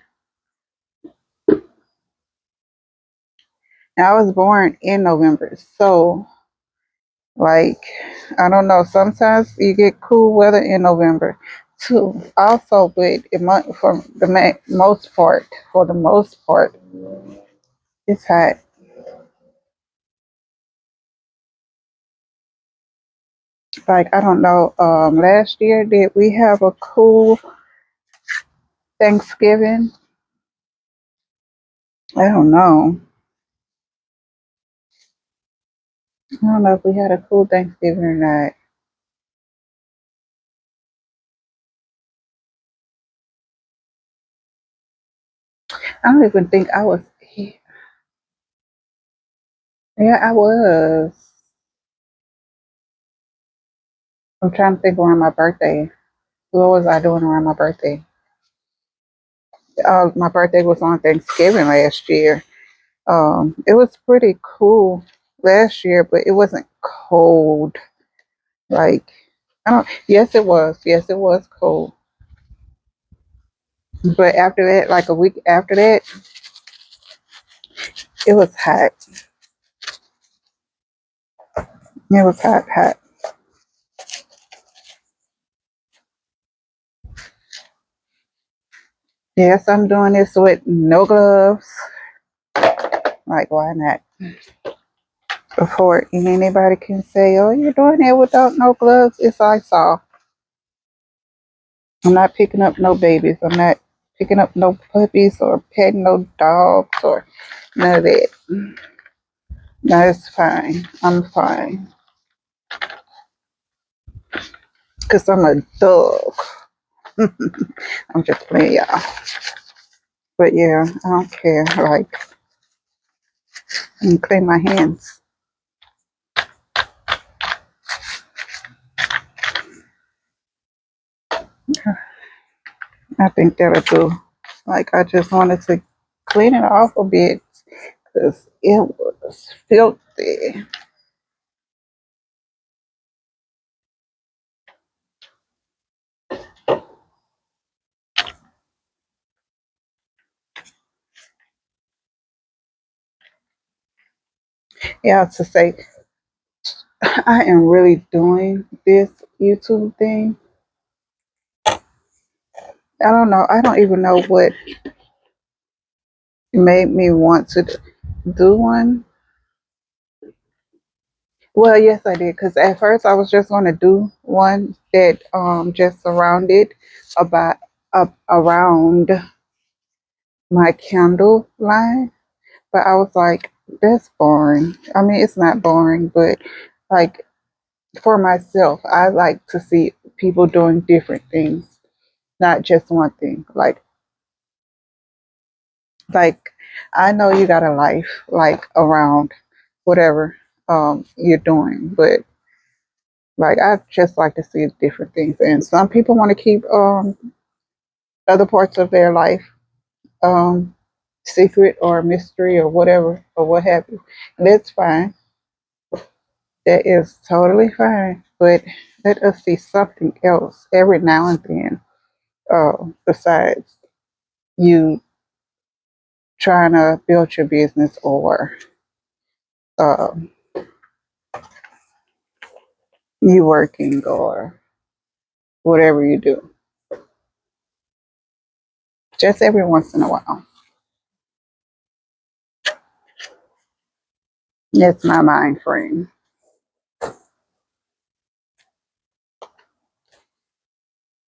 Now, I was born in November, so like, I don't know. Sometimes you get cool weather in November too. Also, but for the for the most part, it's hot. Like, I don't know. Last year, did we have a cool Thanksgiving? I don't know. I don't know if we had a cool Thanksgiving or not. I don't even think I was. Yeah, I was. I'm trying to think around my birthday. What was I doing around my birthday? My birthday was on Thanksgiving last year. It was pretty cool last year, but it wasn't cold. Like, I don't. Yes, it was. Yes, it was cold. But after that, like a week after that, it was hot. It was hot, hot. Yes, I'm doing this with no gloves. Like, why not? Before anybody can say, "Oh, you're doing it without no gloves," it's Lysol. I'm not picking up no babies. I'm not picking up no puppies or petting no dogs or none of that. No, it's fine. I'm fine. Because I'm a dog. I'm just playing, y'all. But yeah, I don't care. Like, let me clean my hands. I think that'll do. Like, I just wanted to clean it off a bit because it was filthy. Yeah, to say, I am really doing this YouTube thing. I don't know. I don't even know what made me want to do one. Well, yes, I did. Because at first I was just going to do one that just surrounded about around my candle line, but I was like, that's boring. I mean, it's not boring, but like for myself, I like to see people doing different things, not just one thing. Like I know you got a life like around whatever you're doing, but like I just like to see different things. And some people want to keep other parts of their life um secret or mystery or whatever or what have you. And that's fine. That is totally fine. But Let us see something else every now and then, besides you trying to build your business or uh, you working or whatever you do. Just every once in a while. That's my mind frame.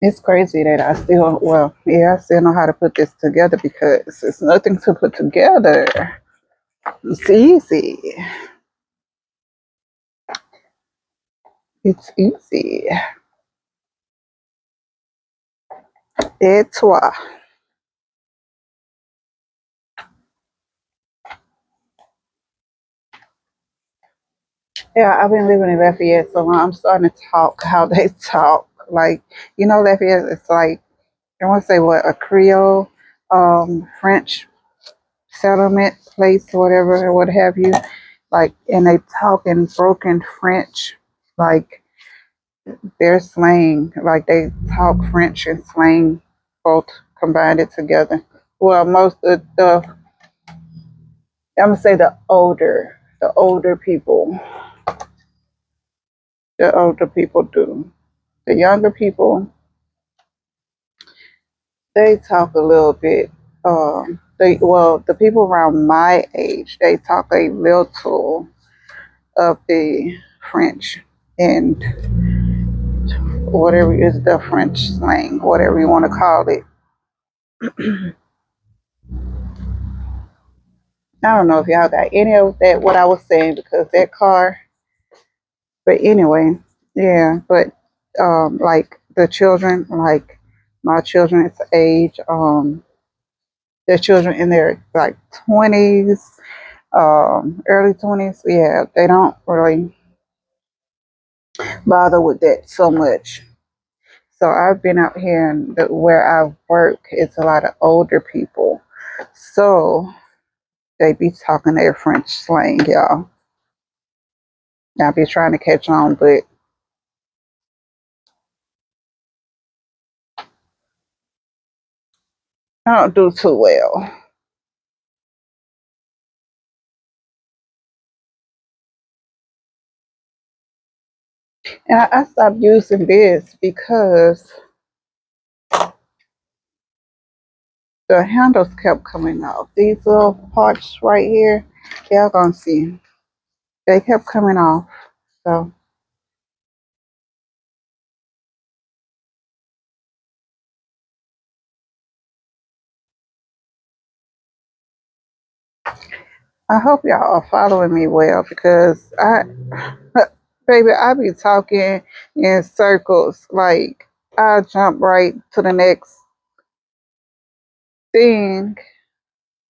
It's crazy that I still know how to put this together because it's nothing to put together. It's easy. It's easy. Et toi. Yeah, I've been living in Lafayette so long. I'm starting to talk how they talk. Like, Lafayette, it's like, I want to say what, a Creole, French settlement place or whatever, or what have you. Like, and they talk in broken French. Like, their slang, like they talk French and slang both combined it together. Well, most of I'm gonna say the older people do. The younger people, they talk a little bit. The people around my age, they talk a little of the French and whatever is the French slang, whatever you want to call it. I don't know if y'all got any of that, what I was saying, because that car, but anyway, yeah, but like the children, like my children's age, their children in their like 20s, early 20s, yeah, they don't really bother with that so much. So I've been out here and where I work, it's a lot of older people. So they be talking their French slang, y'all. I be trying to catch on, but I don't do too well. And I stopped using this because the handles kept coming off. These little parts right here, y'all gonna see. They kept coming off. So I hope y'all are following me well because baby, I be talking in circles. Like I jump right to the next thing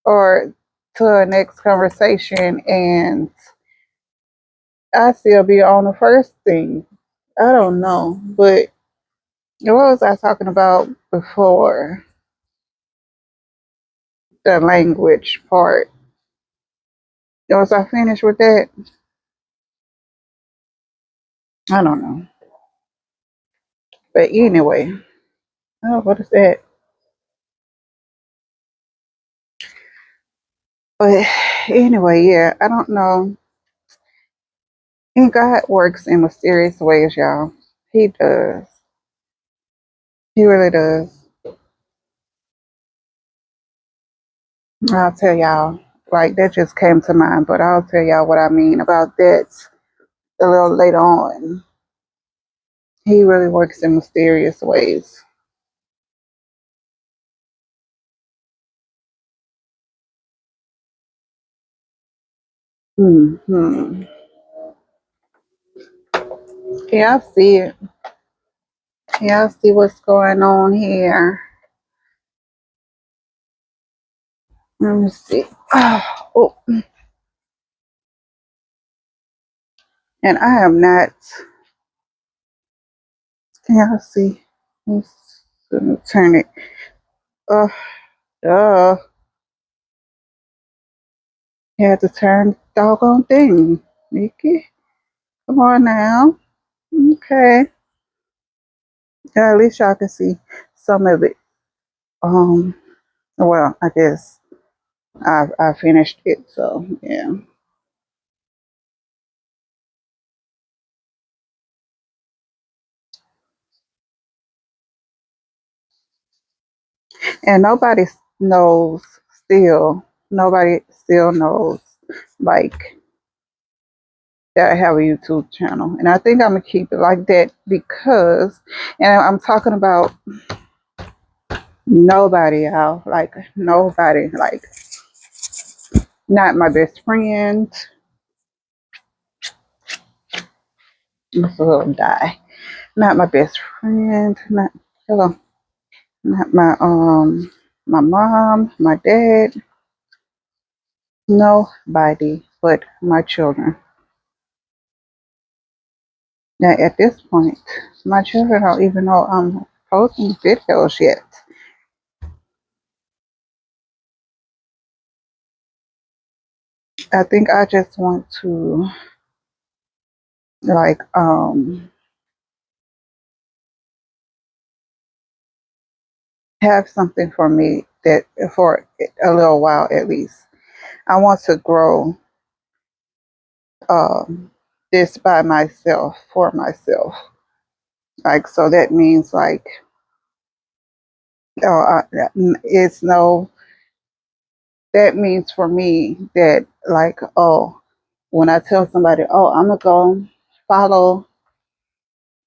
or to the next conversation and I still be on the first thing. I don't know, but what was I talking about before the language part? Was I finished with that? I don't know. But anyway, oh, what is that? But anyway, yeah, I don't know. And God works in mysterious ways, y'all. He does. He really does. I'll tell y'all. Like that just came to mind, but I'll tell y'all what I mean about that a little later on. He really works in mysterious ways. Hmm. Yeah, I see it. Yeah, I see what's going on here. Let me see. Oh, and I am not. Yeah, I see. Let me turn it. Oh, duh. You had to turn the doggone thing, Nikki. Come on now. Okay. Yeah, at least y'all can see some of it. Um, well, I guess I finished it, so yeah. And knows still. Nobody still knows like that I have a YouTube channel, and I think I'm gonna keep it like that because, and I'm talking about nobody, y'all. Like nobody, like not my best friend. This will die. Not my best friend. Not hello. Not my mom, my dad. Nobody but my children. Now at this point, my children don't even know I'm posting videos yet. I think I just want to like have something for me that for a little while at least. I want to grow um this by myself for myself. Like so that means like it's no that means for me that like oh when I tell somebody oh I'm gonna go follow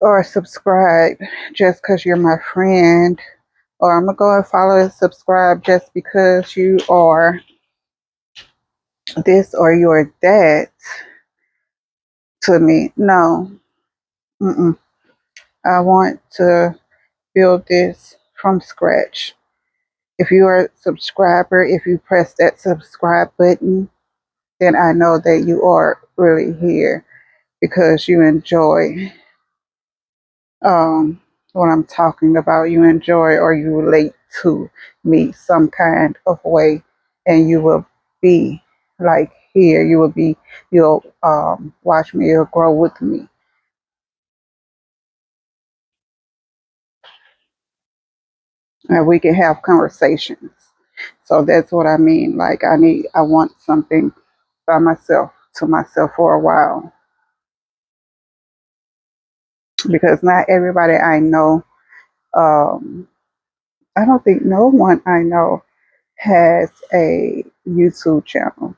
or subscribe just because you're my friend or I'm gonna go and follow and subscribe just because you are this or you're that to me. No, mm-mm. I want to build this from scratch. If you are a subscriber, if you press that subscribe button, then I know that you are really here because you enjoy what I'm talking about. You enjoy or you relate to me some kind of way, and you will be like here. You will be. You'll watch me. You'll grow with me, and we can have conversations. So that's what I mean. Like I want something by myself to myself for a while because not everybody I know. Um, I don't think no one I know has a YouTube channel.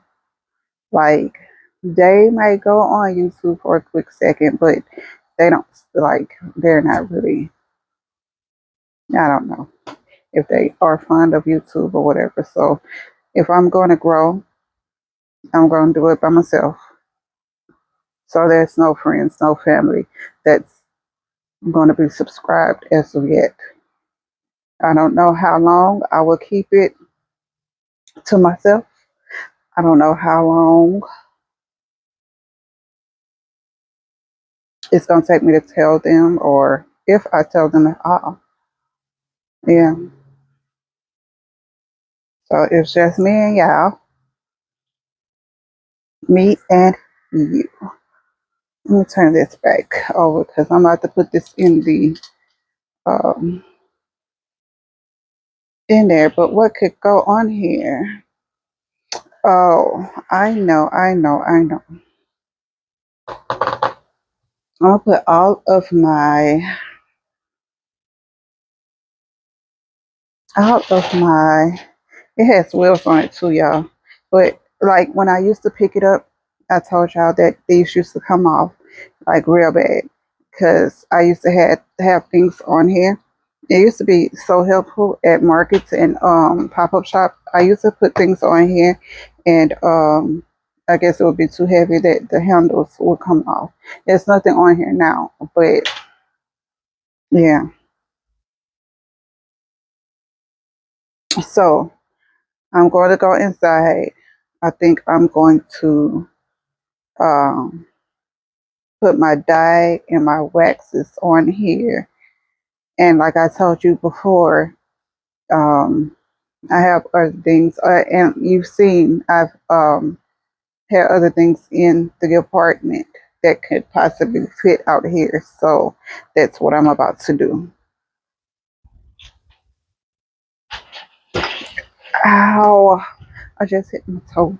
Like they might go on YouTube for a quick second, but they don't like they're not really I don't know if they are fond of YouTube or whatever. So if I'm gonna grow, I'm gonna do it by myself. So there's no friends, no family that's gonna be subscribed as of yet. I don't know how long I will keep it to myself. I don't know how long it's gonna take me to tell them or if I tell them at all. Yeah. So it's just me and y'all, me and you. Let me turn this back over because I'm about to put this um in there. But what could go on here? Oh, I know. I'm gonna put all of my it has wheels on it too, y'all. But like when I used to pick it up, I told y'all that these used to come off like real bad because I used to have things on here. It used to be so helpful at markets and pop-up shop. I used to put things on here and I guess it would be too heavy that the handles would come off. There's nothing on here now, but yeah. So I'm going to go inside. I think I'm going to um, put my dye and my waxes on here. And like I told you before, um, I have other things, and you've seen I've had other things in the apartment that could possibly fit out here. So that's what I'm about to do. Ow. I just hit my toe.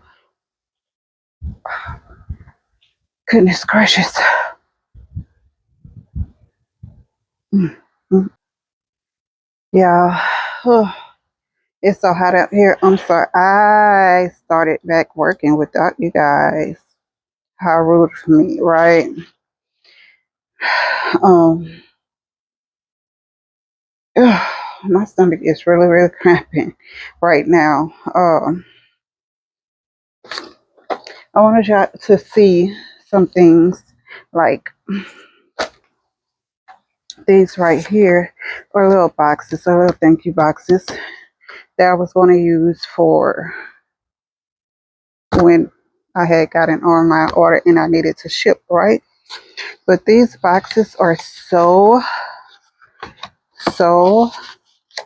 Goodness gracious. Mm, mm. Yeah. It's so hot out here. I'm sorry. I started back working without you guys. How rude for me, right? Um, my stomach is really, really cramping right now. I wanted y'all to see some things like these right here are little boxes, or little thank you boxes that I was going to use for when I had got an online order and I needed to ship, right? But these boxes are so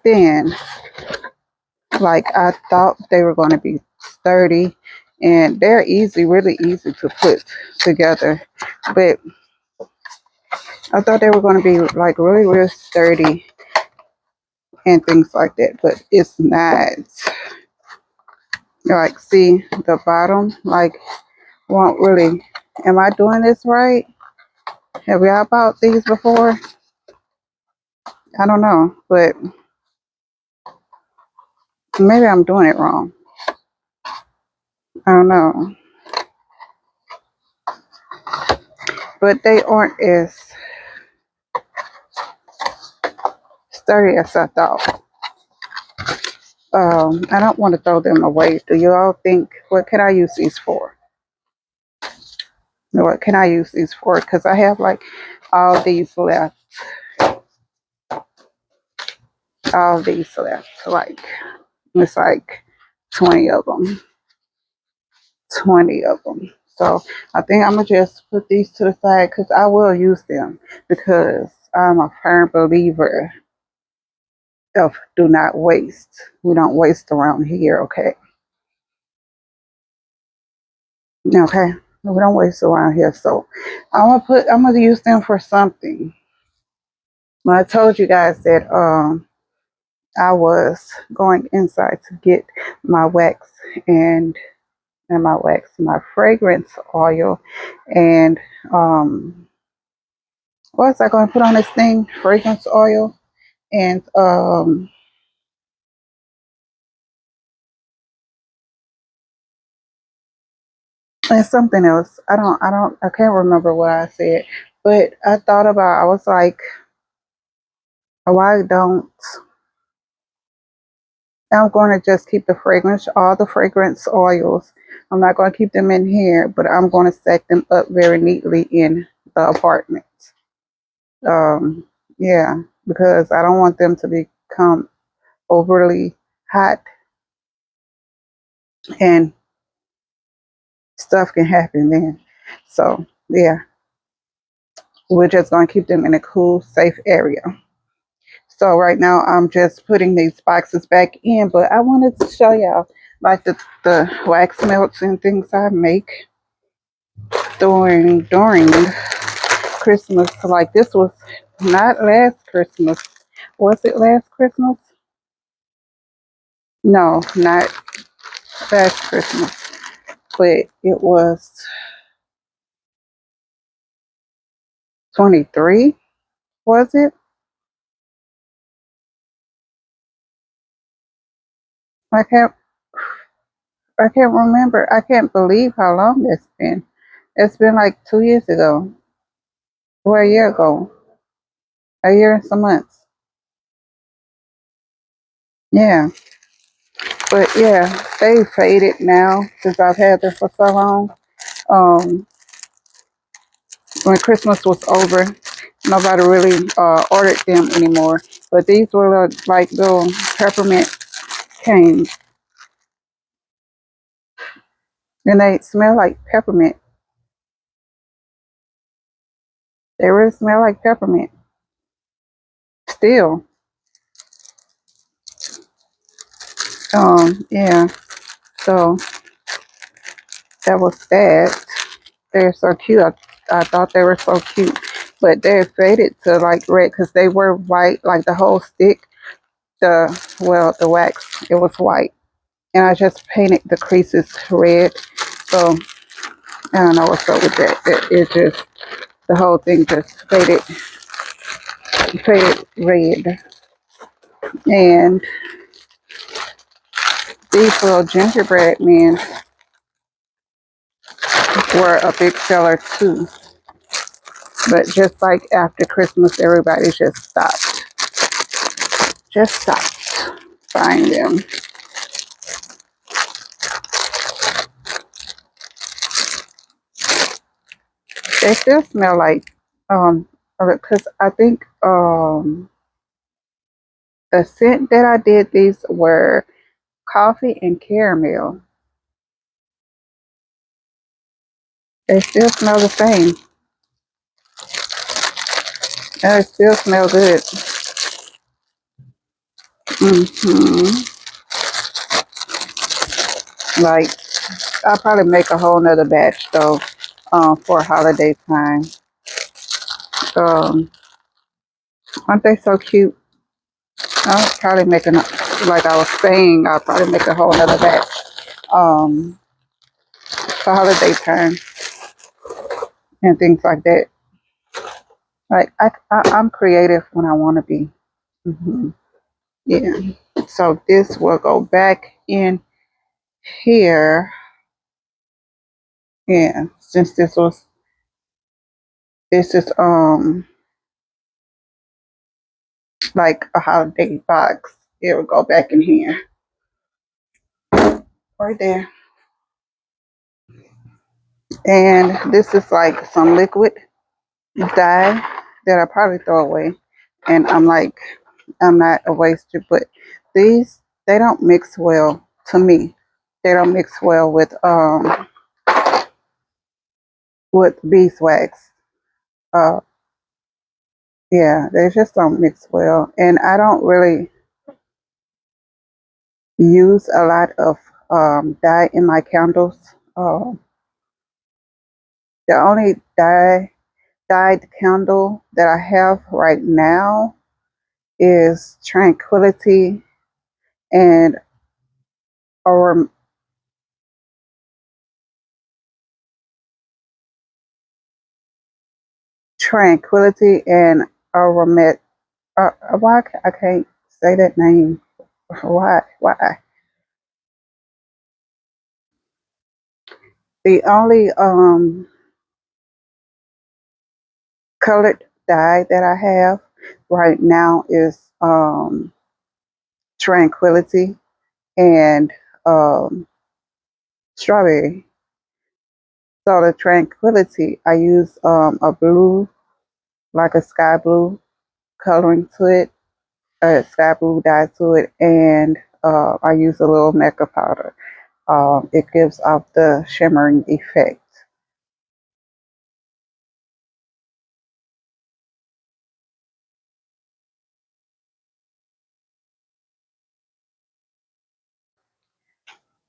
thin. Like I thought they were going to be sturdy, and they're easy, really easy to put together. But I thought they were going to be like really, really sturdy and things like that. But it's not. Like, see the bottom, like won't really. Am I doing this right? Have y'all bought these before? I don't know, but maybe I'm doing it wrong. I don't know. But they aren't as sturdy as I thought. I don't want to throw them away. Do you all think, what can I use these for? What can I use these for? Because I have like all these left. All these left. Like, it's like 20 of them. 20 of them. So I think I'm going to just put these to the side because I will use them, because I'm a firm believer of do not waste. We don't waste around here, okay? Okay? We don't waste around here. So I'm gonna use them for something. When I told you guys that I was going inside to get my wax and my fragrance oil, and what was I going to put on this thing? Fragrance oil and something else. I can't remember what I said, but I was like, why don't I'm going to just keep all the fragrance oils. I'm not going to keep them in here, but I'm going to stack them up very neatly in the apartment. Um, yeah, because I don't want them to become overly hot, and stuff can happen then. So, yeah, we're just going to keep them in a cool, safe area. So right now I'm just putting these boxes back in, but I wanted to show y'all like the wax melts and things I make during Christmas. Like, this was not last Christmas. Was it last Christmas? No, not last Christmas. But it was 23, was it? I can't I can't remember. I can't believe how long it's been. It's been like 2 years ago. Or a year ago. A year and some months. Yeah. But yeah, they faded now since I've had them for so long. Um, when Christmas was over, nobody really ordered them anymore. But these were like little peppermint canes, and they smell like peppermint. They really smell like peppermint. Still, yeah. So that was that. They're so cute. I thought they were so cute, but they're faded to like red because they were white, like the whole stick. The wax, it was white. and I just painted the creases red. So I don't know what's up with that. It just, the whole thing just faded red. And these little gingerbread men were a big seller too. But just like after Christmas, everybody just stopped buying them. They still smell like, because I think the scent that I did these were coffee and caramel. They still smell the same. And they still smell good. hmm Like, I'll probably make a whole nother batch though, for holiday time. Um, aren't they so cute? I'll probably make like I was saying, I'll probably make a whole nother batch, um, for holiday time and things like that. Like, I'm creative when I want to be. hmm Yeah. So this will go back in here. Yeah. Since this is like a holiday box, it will go back in here. Right there. And this is like some liquid dye that I probably throw away. And I'm not a waster, but these, they don't mix well to me. They don't mix well with beeswax. Uh yeah, they just don't mix well. And I don't really use a lot of dye in my candles. The only dyed candle that I have right now is Tranquility and or Tranquility and Aromat. Why I can't say that name? Why? Why? The only colored dye that I have right now is Tranquility and um, Strawberry. So the Tranquility, I use a blue, like a sky blue coloring to it, sky blue dye to it, and I use a little mica powder. It gives off the shimmering effect.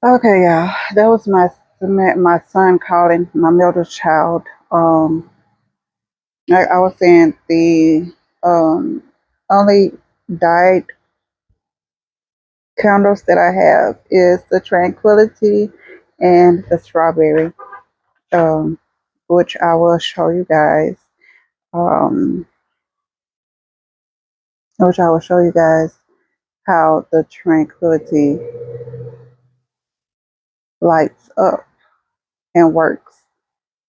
Okay, y'all. That was my son calling, my middle child. Like I was saying, the um only dyed candles that I have is the Tranquility and the Strawberry, um, which I will show you guys. Um, which I will show you guys how the Tranquility lights up and works.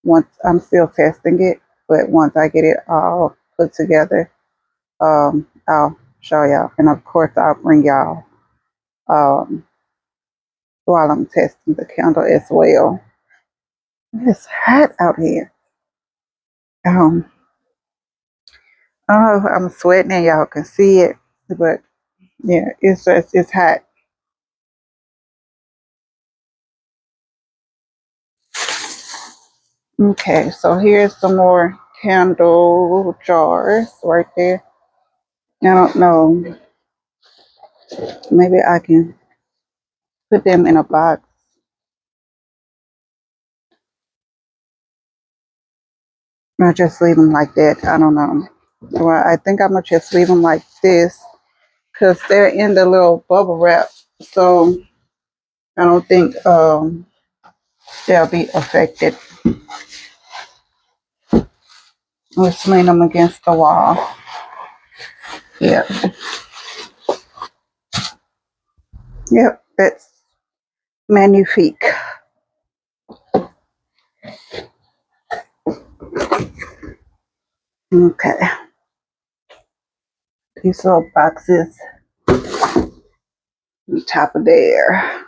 Once I'm still testing it, but once I get it all put together, I'll show y'all, and of course I'll bring y'all um, while I'm testing the candle as well. It's hot out here. Um, I don't know if I'm sweating and y'all can see it, but yeah, it's hot. Okay, so here's some more candle jars right there. I don't know. Maybe I can put them in a box. Or just leave them like that. I don't know. Well, I think I'm gonna just leave them like this because they're in the little bubble wrap. So I don't think they'll be affected. Let's lean them against the wall. Yep. Yep, that's magnifique. Okay. These little boxes on top of there.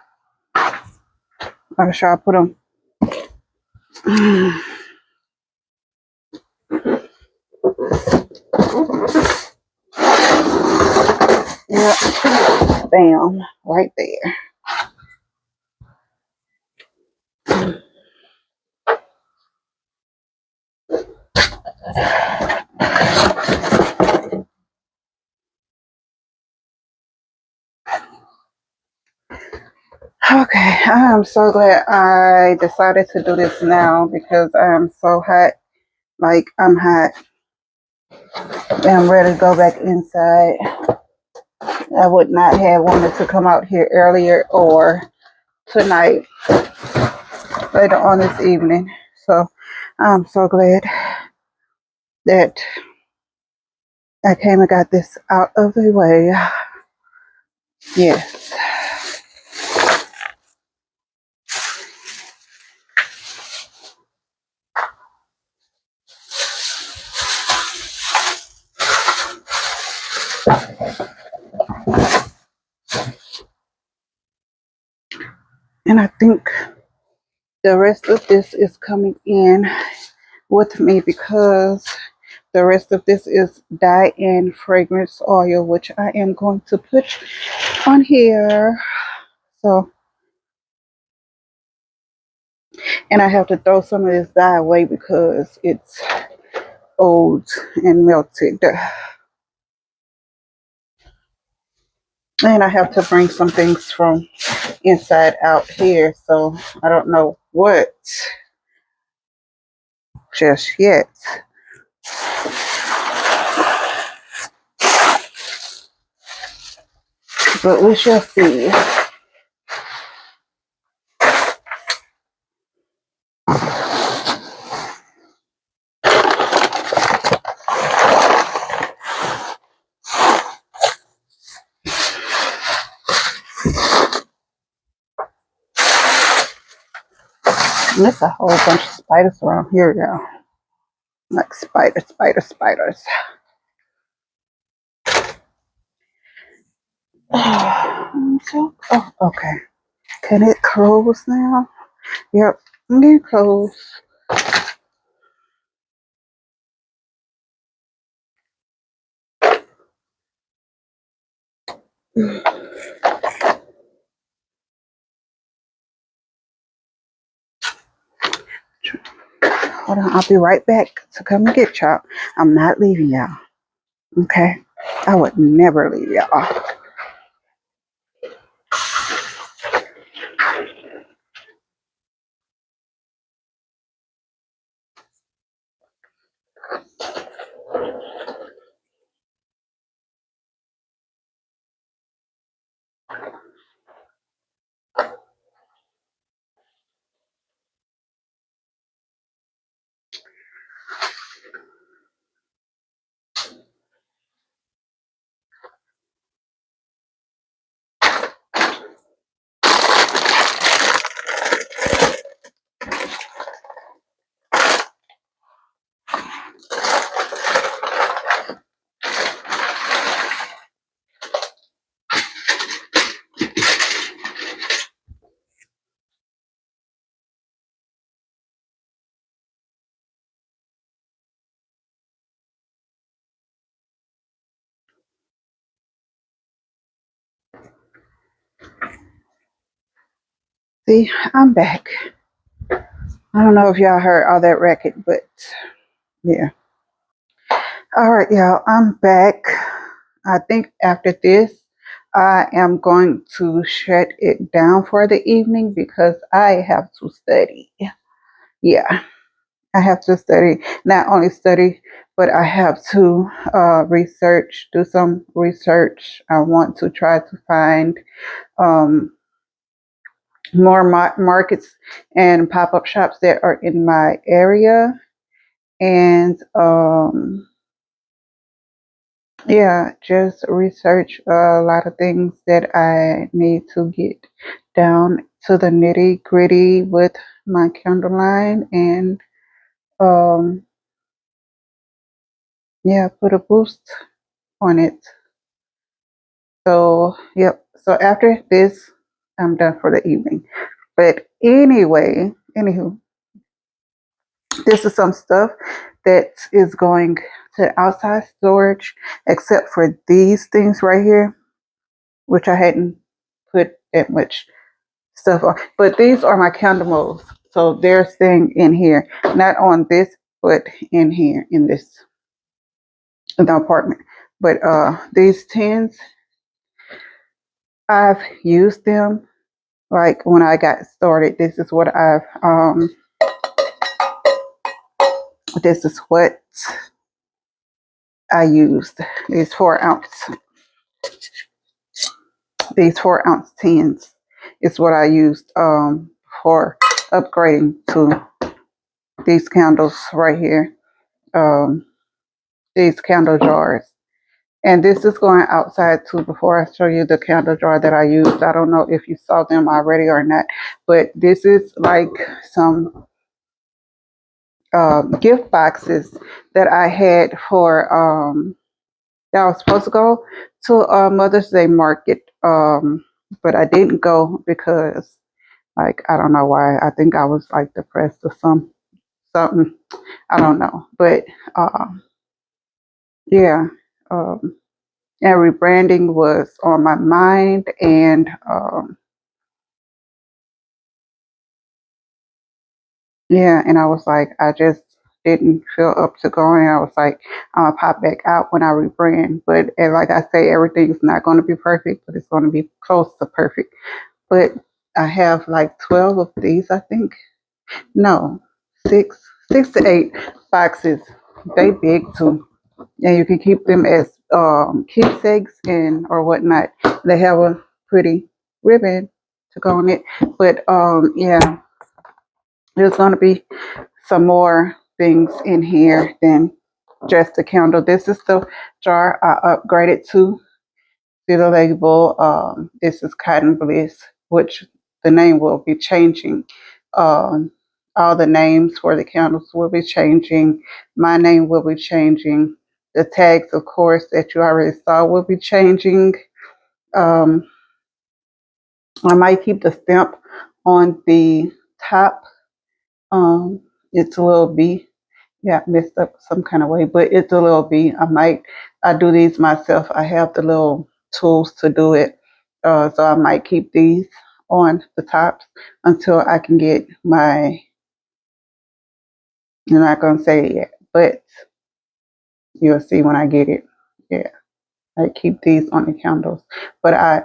I'm sure I put them. Yep. Bam. Right there. Okay, I'm so glad I decided to do this now because I'm so hot. Like, I'm hot. I'm ready to go back inside. I would not have wanted to come out here earlier or tonight, later on this evening. So I'm so glad that I came and got this out of the way. Yes. And I think the rest of this is coming in with me because the rest of this is dye and fragrance oil, which I am going to put on here. So, and I have to throw some of this dye away because it's old and melted. And I have to bring some things from inside out here. So I don't know what just yet. But we shall see. And there's a whole bunch of spiders around here, y'all. Like spiders. So, oh, okay. Can it close now? Yep, I'm getting close. Hold on, I'll be right back to come and get y'all. I'm not leaving y'all. Okay? I would never leave y'all. See, I'm back. I don't know if y'all heard all that racket, but yeah. All right, y'all, I'm back. I think after this, I am going to shut it down for the evening because I have to study. Yeah, I have to study. Not only study, but I have to research, do some research. I want to try to find more markets and pop-up shops that are in my area. And yeah, just research a lot of things that I need to get down to the nitty gritty with my candle line, and um, yeah, put a boost on it. So, yep. So after this, I'm done for the evening. But anyway, anywho, this is some stuff that is going to outside storage, except for these things right here, which I hadn't put that much stuff on. But these are my candle molds. So they're staying in here, not on this, but in here in the apartment. But these tins, I've used them like when I got started. This is what I used. These 4 ounce tins is what I used for upgrading to these candles right here. These candle jars. And this is going outside too. Before I show you the candle jar that I used, I don't know if you saw them already or not, but this is like some gift boxes that I had for that I was supposed to go to Mother's Day market, but I didn't go because, like, I don't know why. I think I was like depressed or something. I don't know, but yeah, and rebranding was on my mind, and yeah, and I was like, I just didn't feel up to going. I was like, I'm gonna pop back out when I rebrand. But and like I say, everything's not going to be perfect, but it's going to be close to perfect. But I have like 12 of these, I think. No, six to eight boxes. They big too, and you can keep them as keepsakes and or whatnot. They have a pretty ribbon to go on it. But yeah, there's going to be some more things in here than just a candle. This is the jar I upgraded to. See the label. This is Cotton Bliss, which the name will be changing. Um, all the names for the candles will be changing. My name will be changing. The tags, of course, that you already saw will be changing. Um, I might keep the stamp on the top. It's a little B. Yeah, messed up some kind of way, but it's a little B. I do these myself. I have the little tools to do it. So I might keep these on the tops until I can get my, I'm not going to say it yet, but you'll see when I get it. Yeah, I keep these on the candles, but I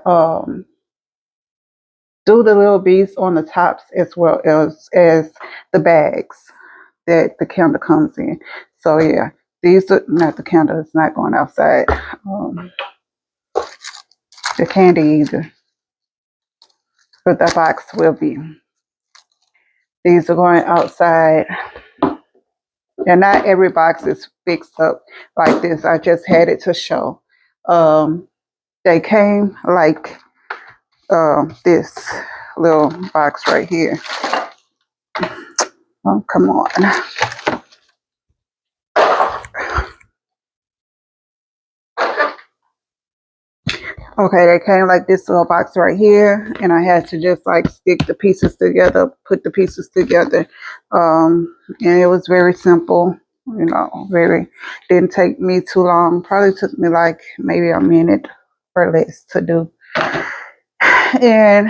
do the little beads on the tops as well as the bags that the candle comes in. So yeah, these are not the candle. It's not going outside. The candy either, but the box will be. These are going outside. And not every box is fixed up like this. I just had it to show. They came like this little box right here. Oh, come on. Okay, they came like this little box right here, and I had to just like stick the pieces together, put the pieces together. And it was very simple, very, didn't take me too long. Probably took me like maybe a minute or less to do. And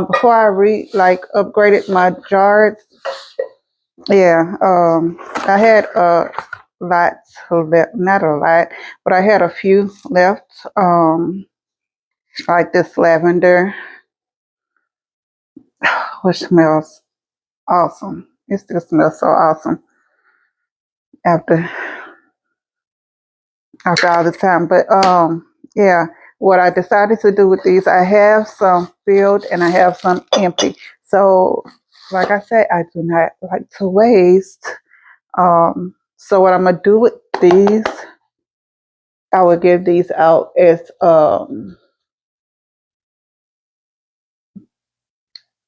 before I upgraded my jars, yeah, I had lots left, not a lot, but I had a few left. Like this lavender, which smells awesome. It still smells so awesome after all the time. But yeah, what I decided to do with these, I have some filled and I have some empty. So, like I said, I do not like to waste. So what I'm gonna do with these, I will give these out as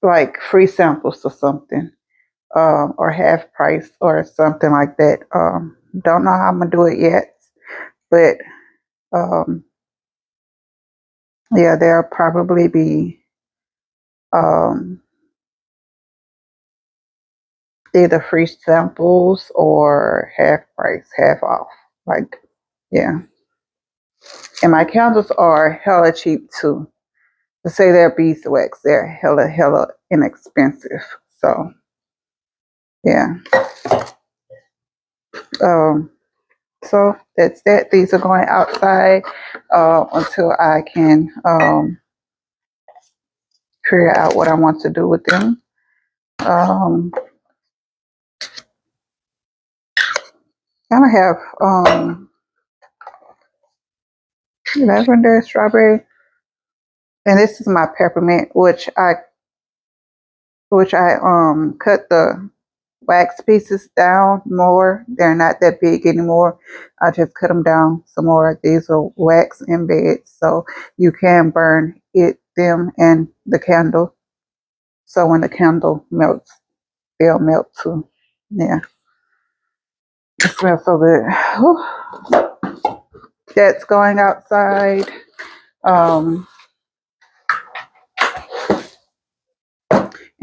like free samples or something, or half price or something like that. Don't know how I'm gonna do it yet, but um, yeah, there'll probably be um, either free samples or half price, half off. Like, yeah. And my candles are hella cheap too. To say they're beeswax, they're hella inexpensive. So yeah. Um, so that's that. These are going outside until I can figure out what I want to do with them. Um, I have lavender, strawberry, and this is my peppermint, which I cut the wax pieces down more. They're not that big anymore. I just cut them down some more. These are wax embeds, so you can burn them and the candle. So when the candle melts, they'll melt too. Yeah, it smells so good. Whew. That's going outside. Um,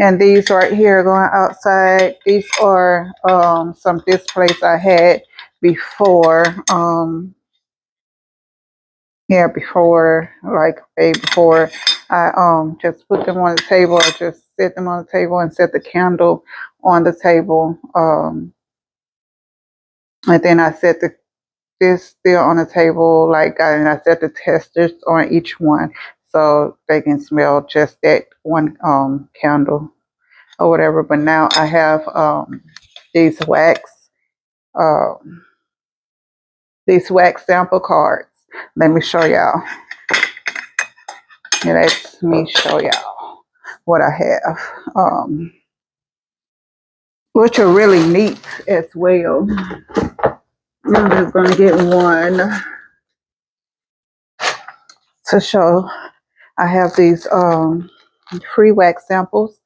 and these right here going outside. These are some displays I had before. Yeah, before, like way before I just put them on the table. I just set them on the table and set the candle on the table. And then I set this still on the table, and I set the testers on each one so they can smell just that one candle or whatever. But now I have um these wax sample cards. Let me show y'all. Yeah, let me show y'all what I have, which are really neat as well. I'm just gonna get one to show. I have these free wax samples,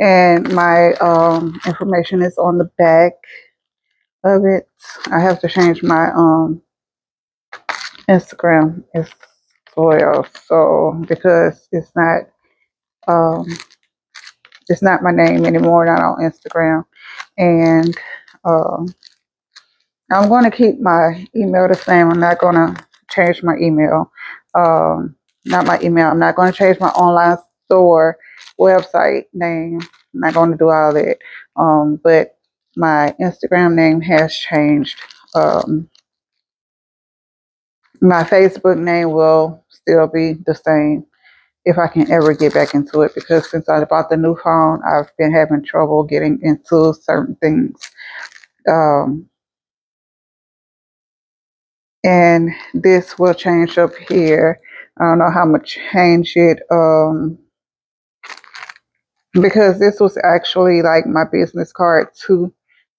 and my information is on the back of it. I have to change my Instagram as well, so because um, it's not my name anymore, not on Instagram, and I'm going to keep my email the same. I'm not going to change my email. Not my email. I'm not going to change my online store website name. I'm not going to do all that. But my Instagram name has changed. My Facebook name will still be the same if I can ever get back into it, because since I bought the new phone, I've been having trouble getting into certain things. Um, and this will change up here. I don't know how much change it because this was actually like my business card too.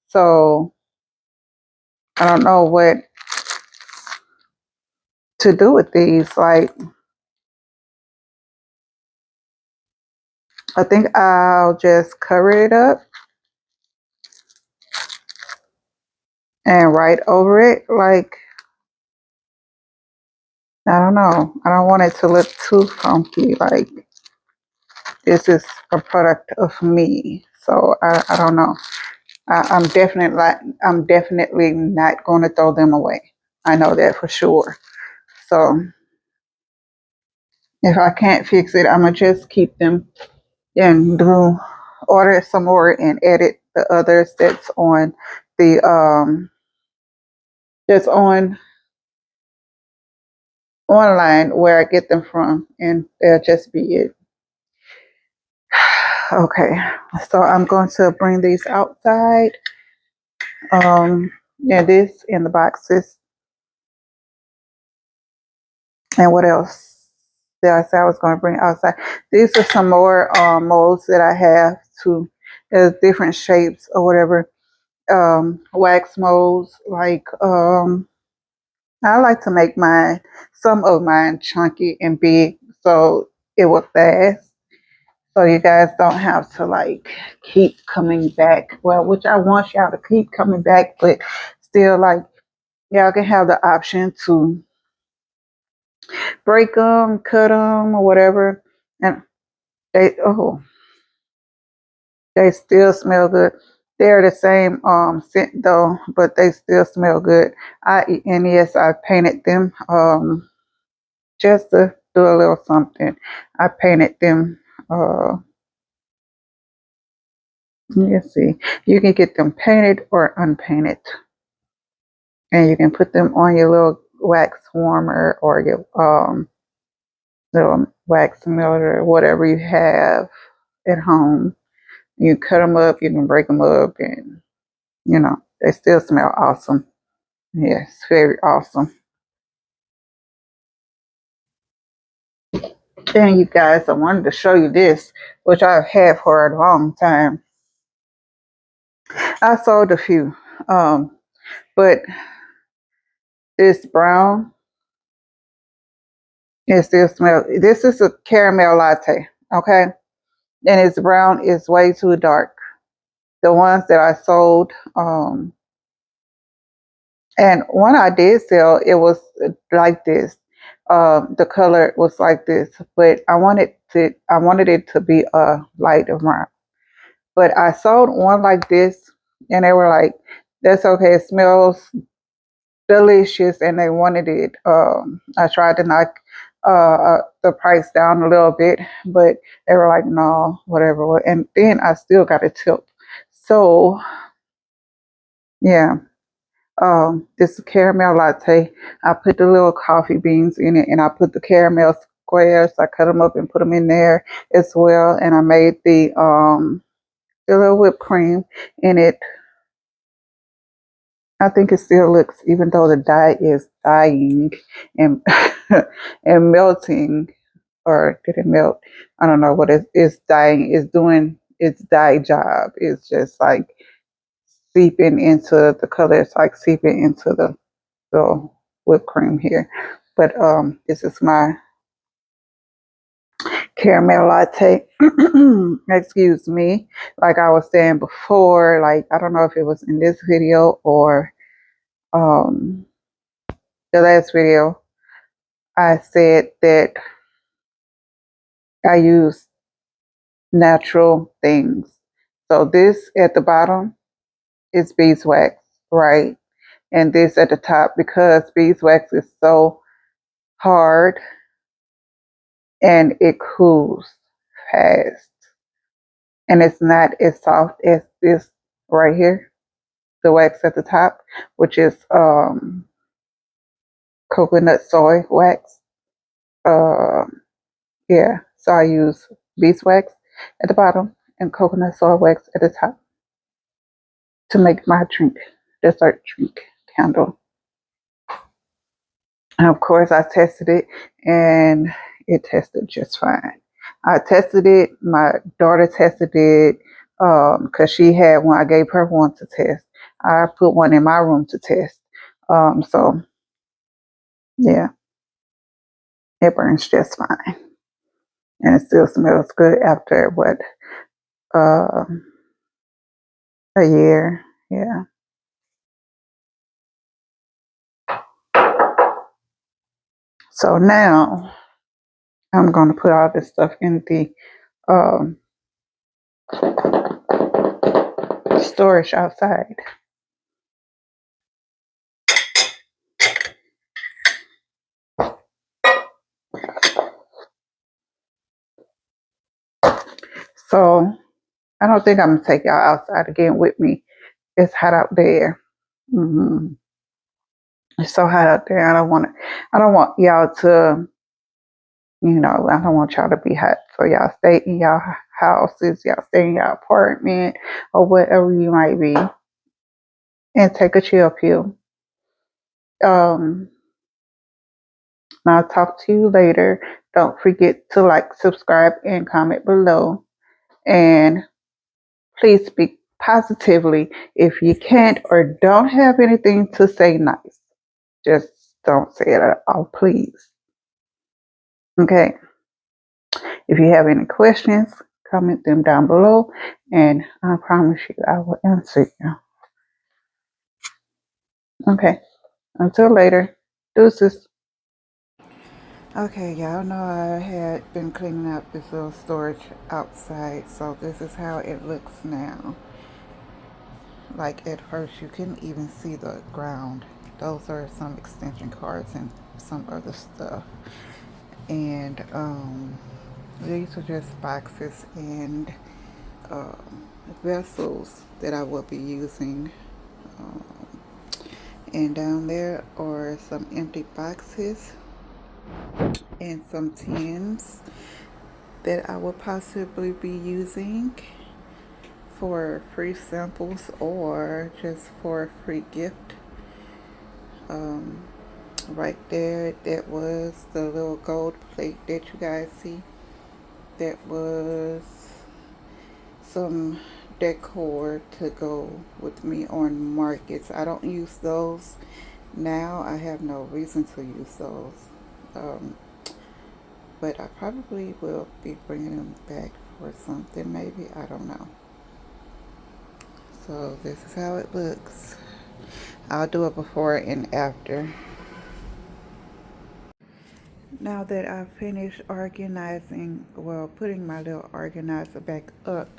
So I don't know what to do with these. Like, I think I'll just cover it up and write over it. Like, I don't know. I don't want it to look too funky. Like, this is a product of me. So I don't know. I'm definitely not going to throw them away. I know that for sure. So if I can't fix it, I'm gonna just keep them and order some more and edit the others the that's on online where I get them from, and they'll just be it. Okay, so I'm going to bring these outside. Yeah, this in the boxes. And what else did I say I was going to bring outside? These are some more molds that I have too. There's different shapes or whatever. Wax molds. Like I like to make some of mine chunky and big, so it will fast. So you guys don't have to like keep coming back. Well, which I want y'all to keep coming back, but still, like, y'all can have the option to break them, cut them, or whatever, and they they still smell good. They're the same scent though, but they still smell good. And yes, I painted them just to do a little something. I painted them. Let's see, you can get them painted or unpainted, and you can put them on your little wax warmer or your little wax melter, whatever you have at home. You cut them up, you can break them up, and they still smell awesome. Yes, very awesome. And you guys, I wanted to show you this, which I've had for a long time. I sold a few, but this brown, it still smells. This is a caramel latte, okay? And it's brown, it's way too dark. The ones that I sold, and one I did sell, it was like this. The color was like this, but I wanted it to be a light brown. But I sold one like this, and they were like, "That's okay. It smells delicious," and they wanted it. I tried to knock the price down a little bit, but they were like, "No, whatever." And then I still got a tip. So yeah. This caramel latte. I put the little coffee beans in it, and I put the caramel squares. I cut them up and put them in there as well. And I made the little whipped cream in it. I think it still looks, even though the dye is dying and and melting, or did it melt? I don't know what it's dying. It's doing its dye job. It's just like seeping into the color. It's like seeping into the whipped cream here. But this is my caramel latte. Excuse me. Like I was saying before, like I don't know if it was in this video or um the last video, I said that I use natural things. So this at the bottom is beeswax, right? And this at the top, because beeswax is so hard and it cools fast. And it's not as soft as this right here, the wax at the top, which is coconut soy wax. Yeah, so I use beeswax at the bottom and coconut soy wax at the top to make my dessert drink candle. And of course, I tested it, and it tested just fine. I tested it. My daughter tested it because she had one. I gave her one to test. I put one in my room to test. So yeah, it burns just fine, and it still smells good after uh, a year. Yeah. So now I'm going to put all this stuff in the um, storage outside. So I don't think I'm gonna take y'all outside again with me. It's hot out there. It's so hot out there. I don't want to. I don't want y'all to. I don't want y'all to be hot. So y'all stay in y'all houses. Y'all stay in your apartment or wherever you might be, and take a chill pill. Um, And I'll talk to you later. Don't forget to like, subscribe, and comment below. And please speak positively. If you can't or don't have anything to say nice, just don't say it at all, please. Okay. If you have any questions, comment them down below, and I promise you I will answer you. Okay. Until later. Deuces. Okay, y'all know I had been cleaning up this little storage outside, so this is how it looks now. Like at first you couldn't even see the ground. Those are some extension cords and some other stuff. And these are just boxes and vessels that I will be using. Um, and down there are some empty boxes and some tins that I will possibly be using for free samples or just for a free gift. Right there, that was the little gold plate that you guys see. That was some decor to go with me on markets. I don't use those now. I have no reason to use those. But I probably will be bringing them back for something, maybe. I don't know. So this is how it looks. I'll do a before and after. Now that I've finished organizing, well, putting my little organizer back up,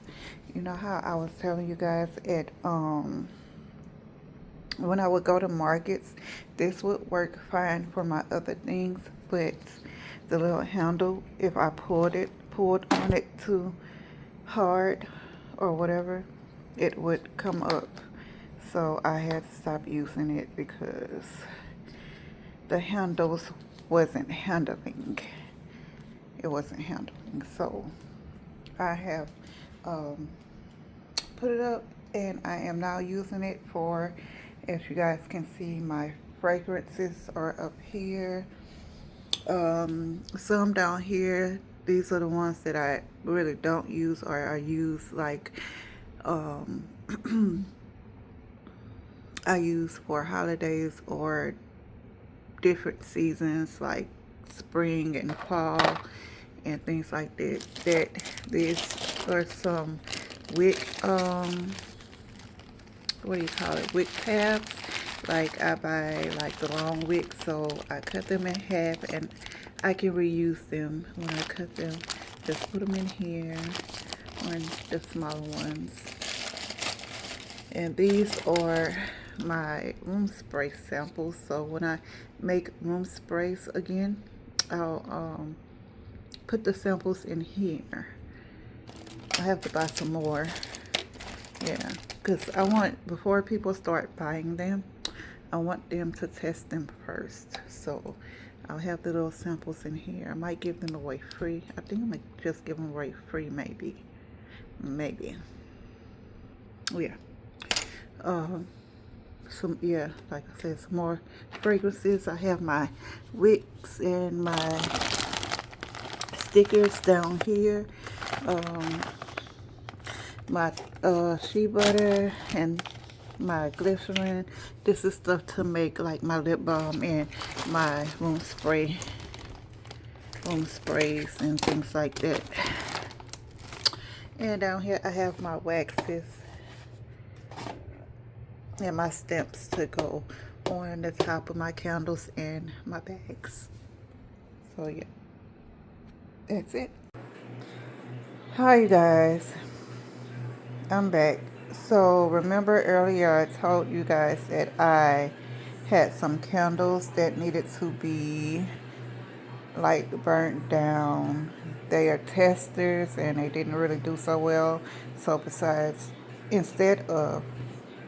you know how I was telling you guys at when I would go to markets, this would work fine for my other things, but the little handle, if I pulled on it too hard or whatever, it would come up. So I had to stop using it because the handles wasn't handling. It wasn't handling. So I have put it up, and I am now using it for, as you guys can see, my fragrances are up here. Some down here. These are the ones that I really don't use, or I use like I use for holidays or different seasons like spring and fall and things like that. These are some wick what do you call it, wick tabs. Like I buy like the long wick, so I cut them in half and I can reuse them when I cut them. Just put them in here on the smaller ones. And these are my room spray samples. So when I make room sprays again, I'll put the samples in here. I have to buy some more. Yeah, because I want, before people start buying them, I want them to test them first. So I'll have the little samples in here. I might give them away free. I think I might just give them away free, maybe. Yeah. Like I said, some more fragrances. I have my wicks and my stickers down here. My shea butter and my glycerin. This is stuff to make like my lip balm and my room sprays and things like that. And down here I have my waxes and my stamps to go on the top of my candles and my bags. So yeah, that's it. Hi you guys, I'm back. So remember earlier I told you guys that I had some candles that needed to be like burnt down. They are testers and they didn't really do so well. So besides, instead of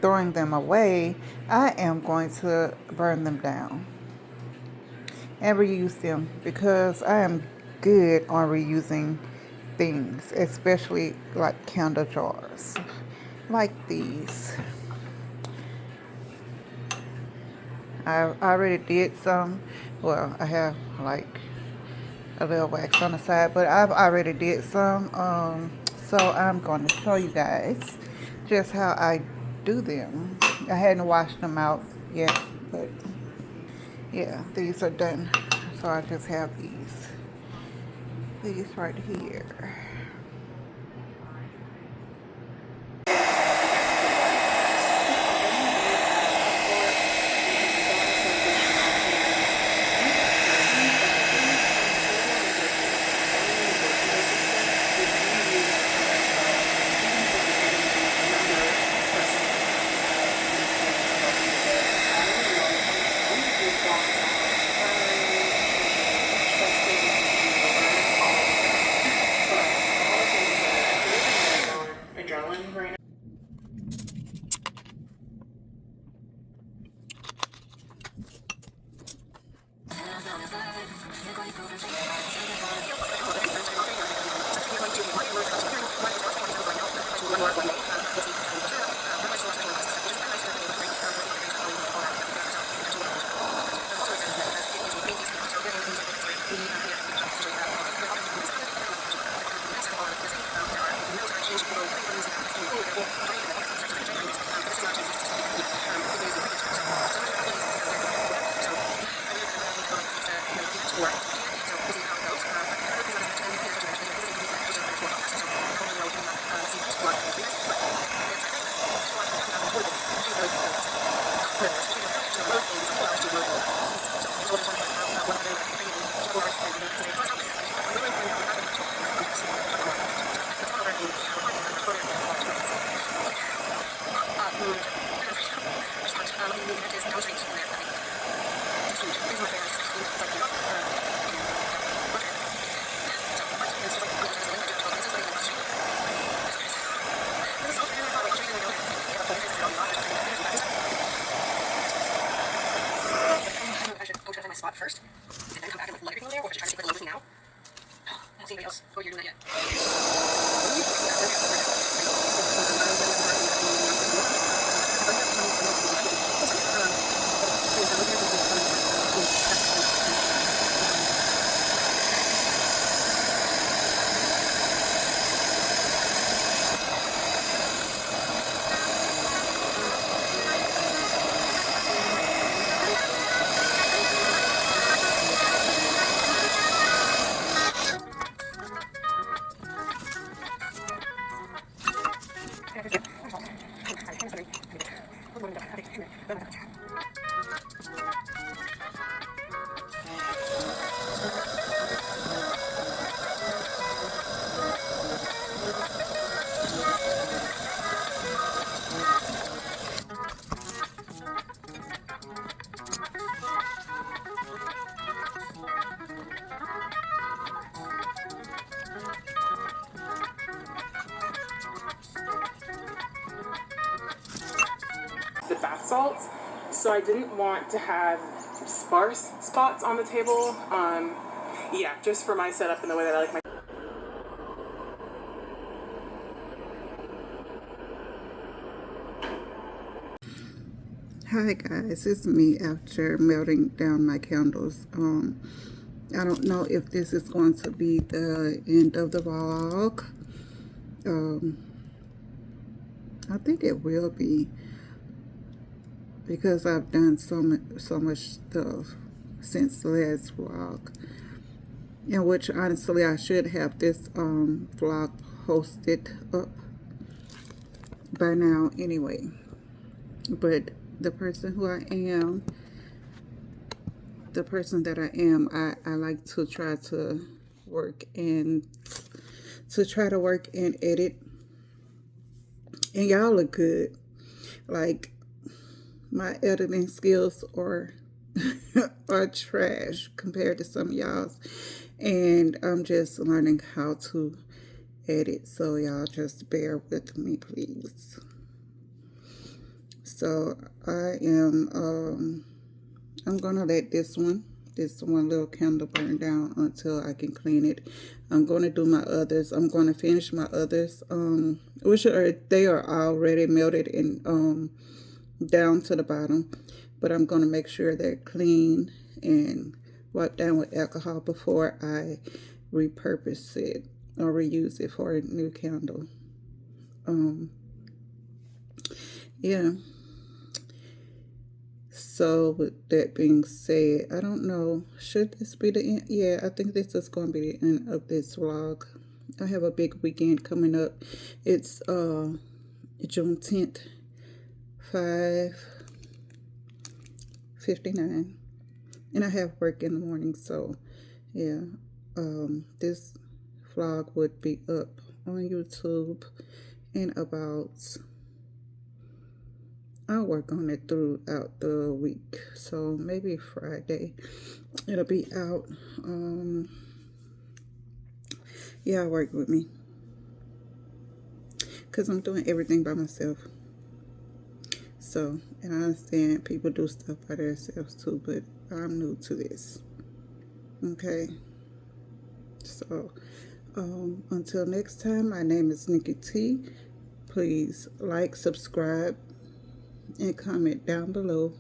throwing them away, I am going to burn them down and reuse them, because I am good on reusing things, especially like candle jars like these. I already did some. Well, I have like a little wax on the side, but I've already did some. So I'm going to show you guys just how I do them. I hadn't washed them out yet, but yeah, these are done. So I just have these right here. The bath salts, so I didn't want to have sparse spots on the table. Yeah, just for my setup and the way that I like my. Hi guys, it's me after melting down my candles. I don't know if this is going to be the end of the vlog. I think it will be, because I've done so much stuff since the last vlog, in which honestly I should have this vlog posted up by now anyway. But the person who I am, the person that I am, I like to try to work and edit, and y'all look good. Like, my editing skills are are trash compared to some of y'all's, and I'm just learning how to edit, so y'all just bear with me, please. So I am I'm gonna let this one little candle burn down until I can clean it. I'm gonna do my others. I'm gonna finish my others, which they are already melted and down to the bottom, but I'm going to make sure they're clean and wiped down with alcohol before I repurpose it or reuse it for a new candle. Yeah. So with that being said, I don't know, should this be the end? Yeah, I think this is going to be the end of this vlog. I have a big weekend coming up. It's June 10th, 5:59, and I have work in the morning, so yeah, this vlog would be up on YouTube in about, I'll work on it throughout the week, so maybe Friday it'll be out. Yeah, work with me, because I'm doing everything by myself. So, and I understand people do stuff by themselves too, but I'm new to this. Okay. So, until next time, my name is Nikki T. Please like, subscribe, and comment down below,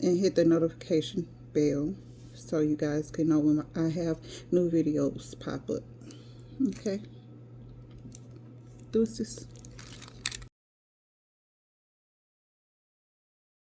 and hit the notification bell so you guys can know when I have new videos pop up. Okay. Deuces.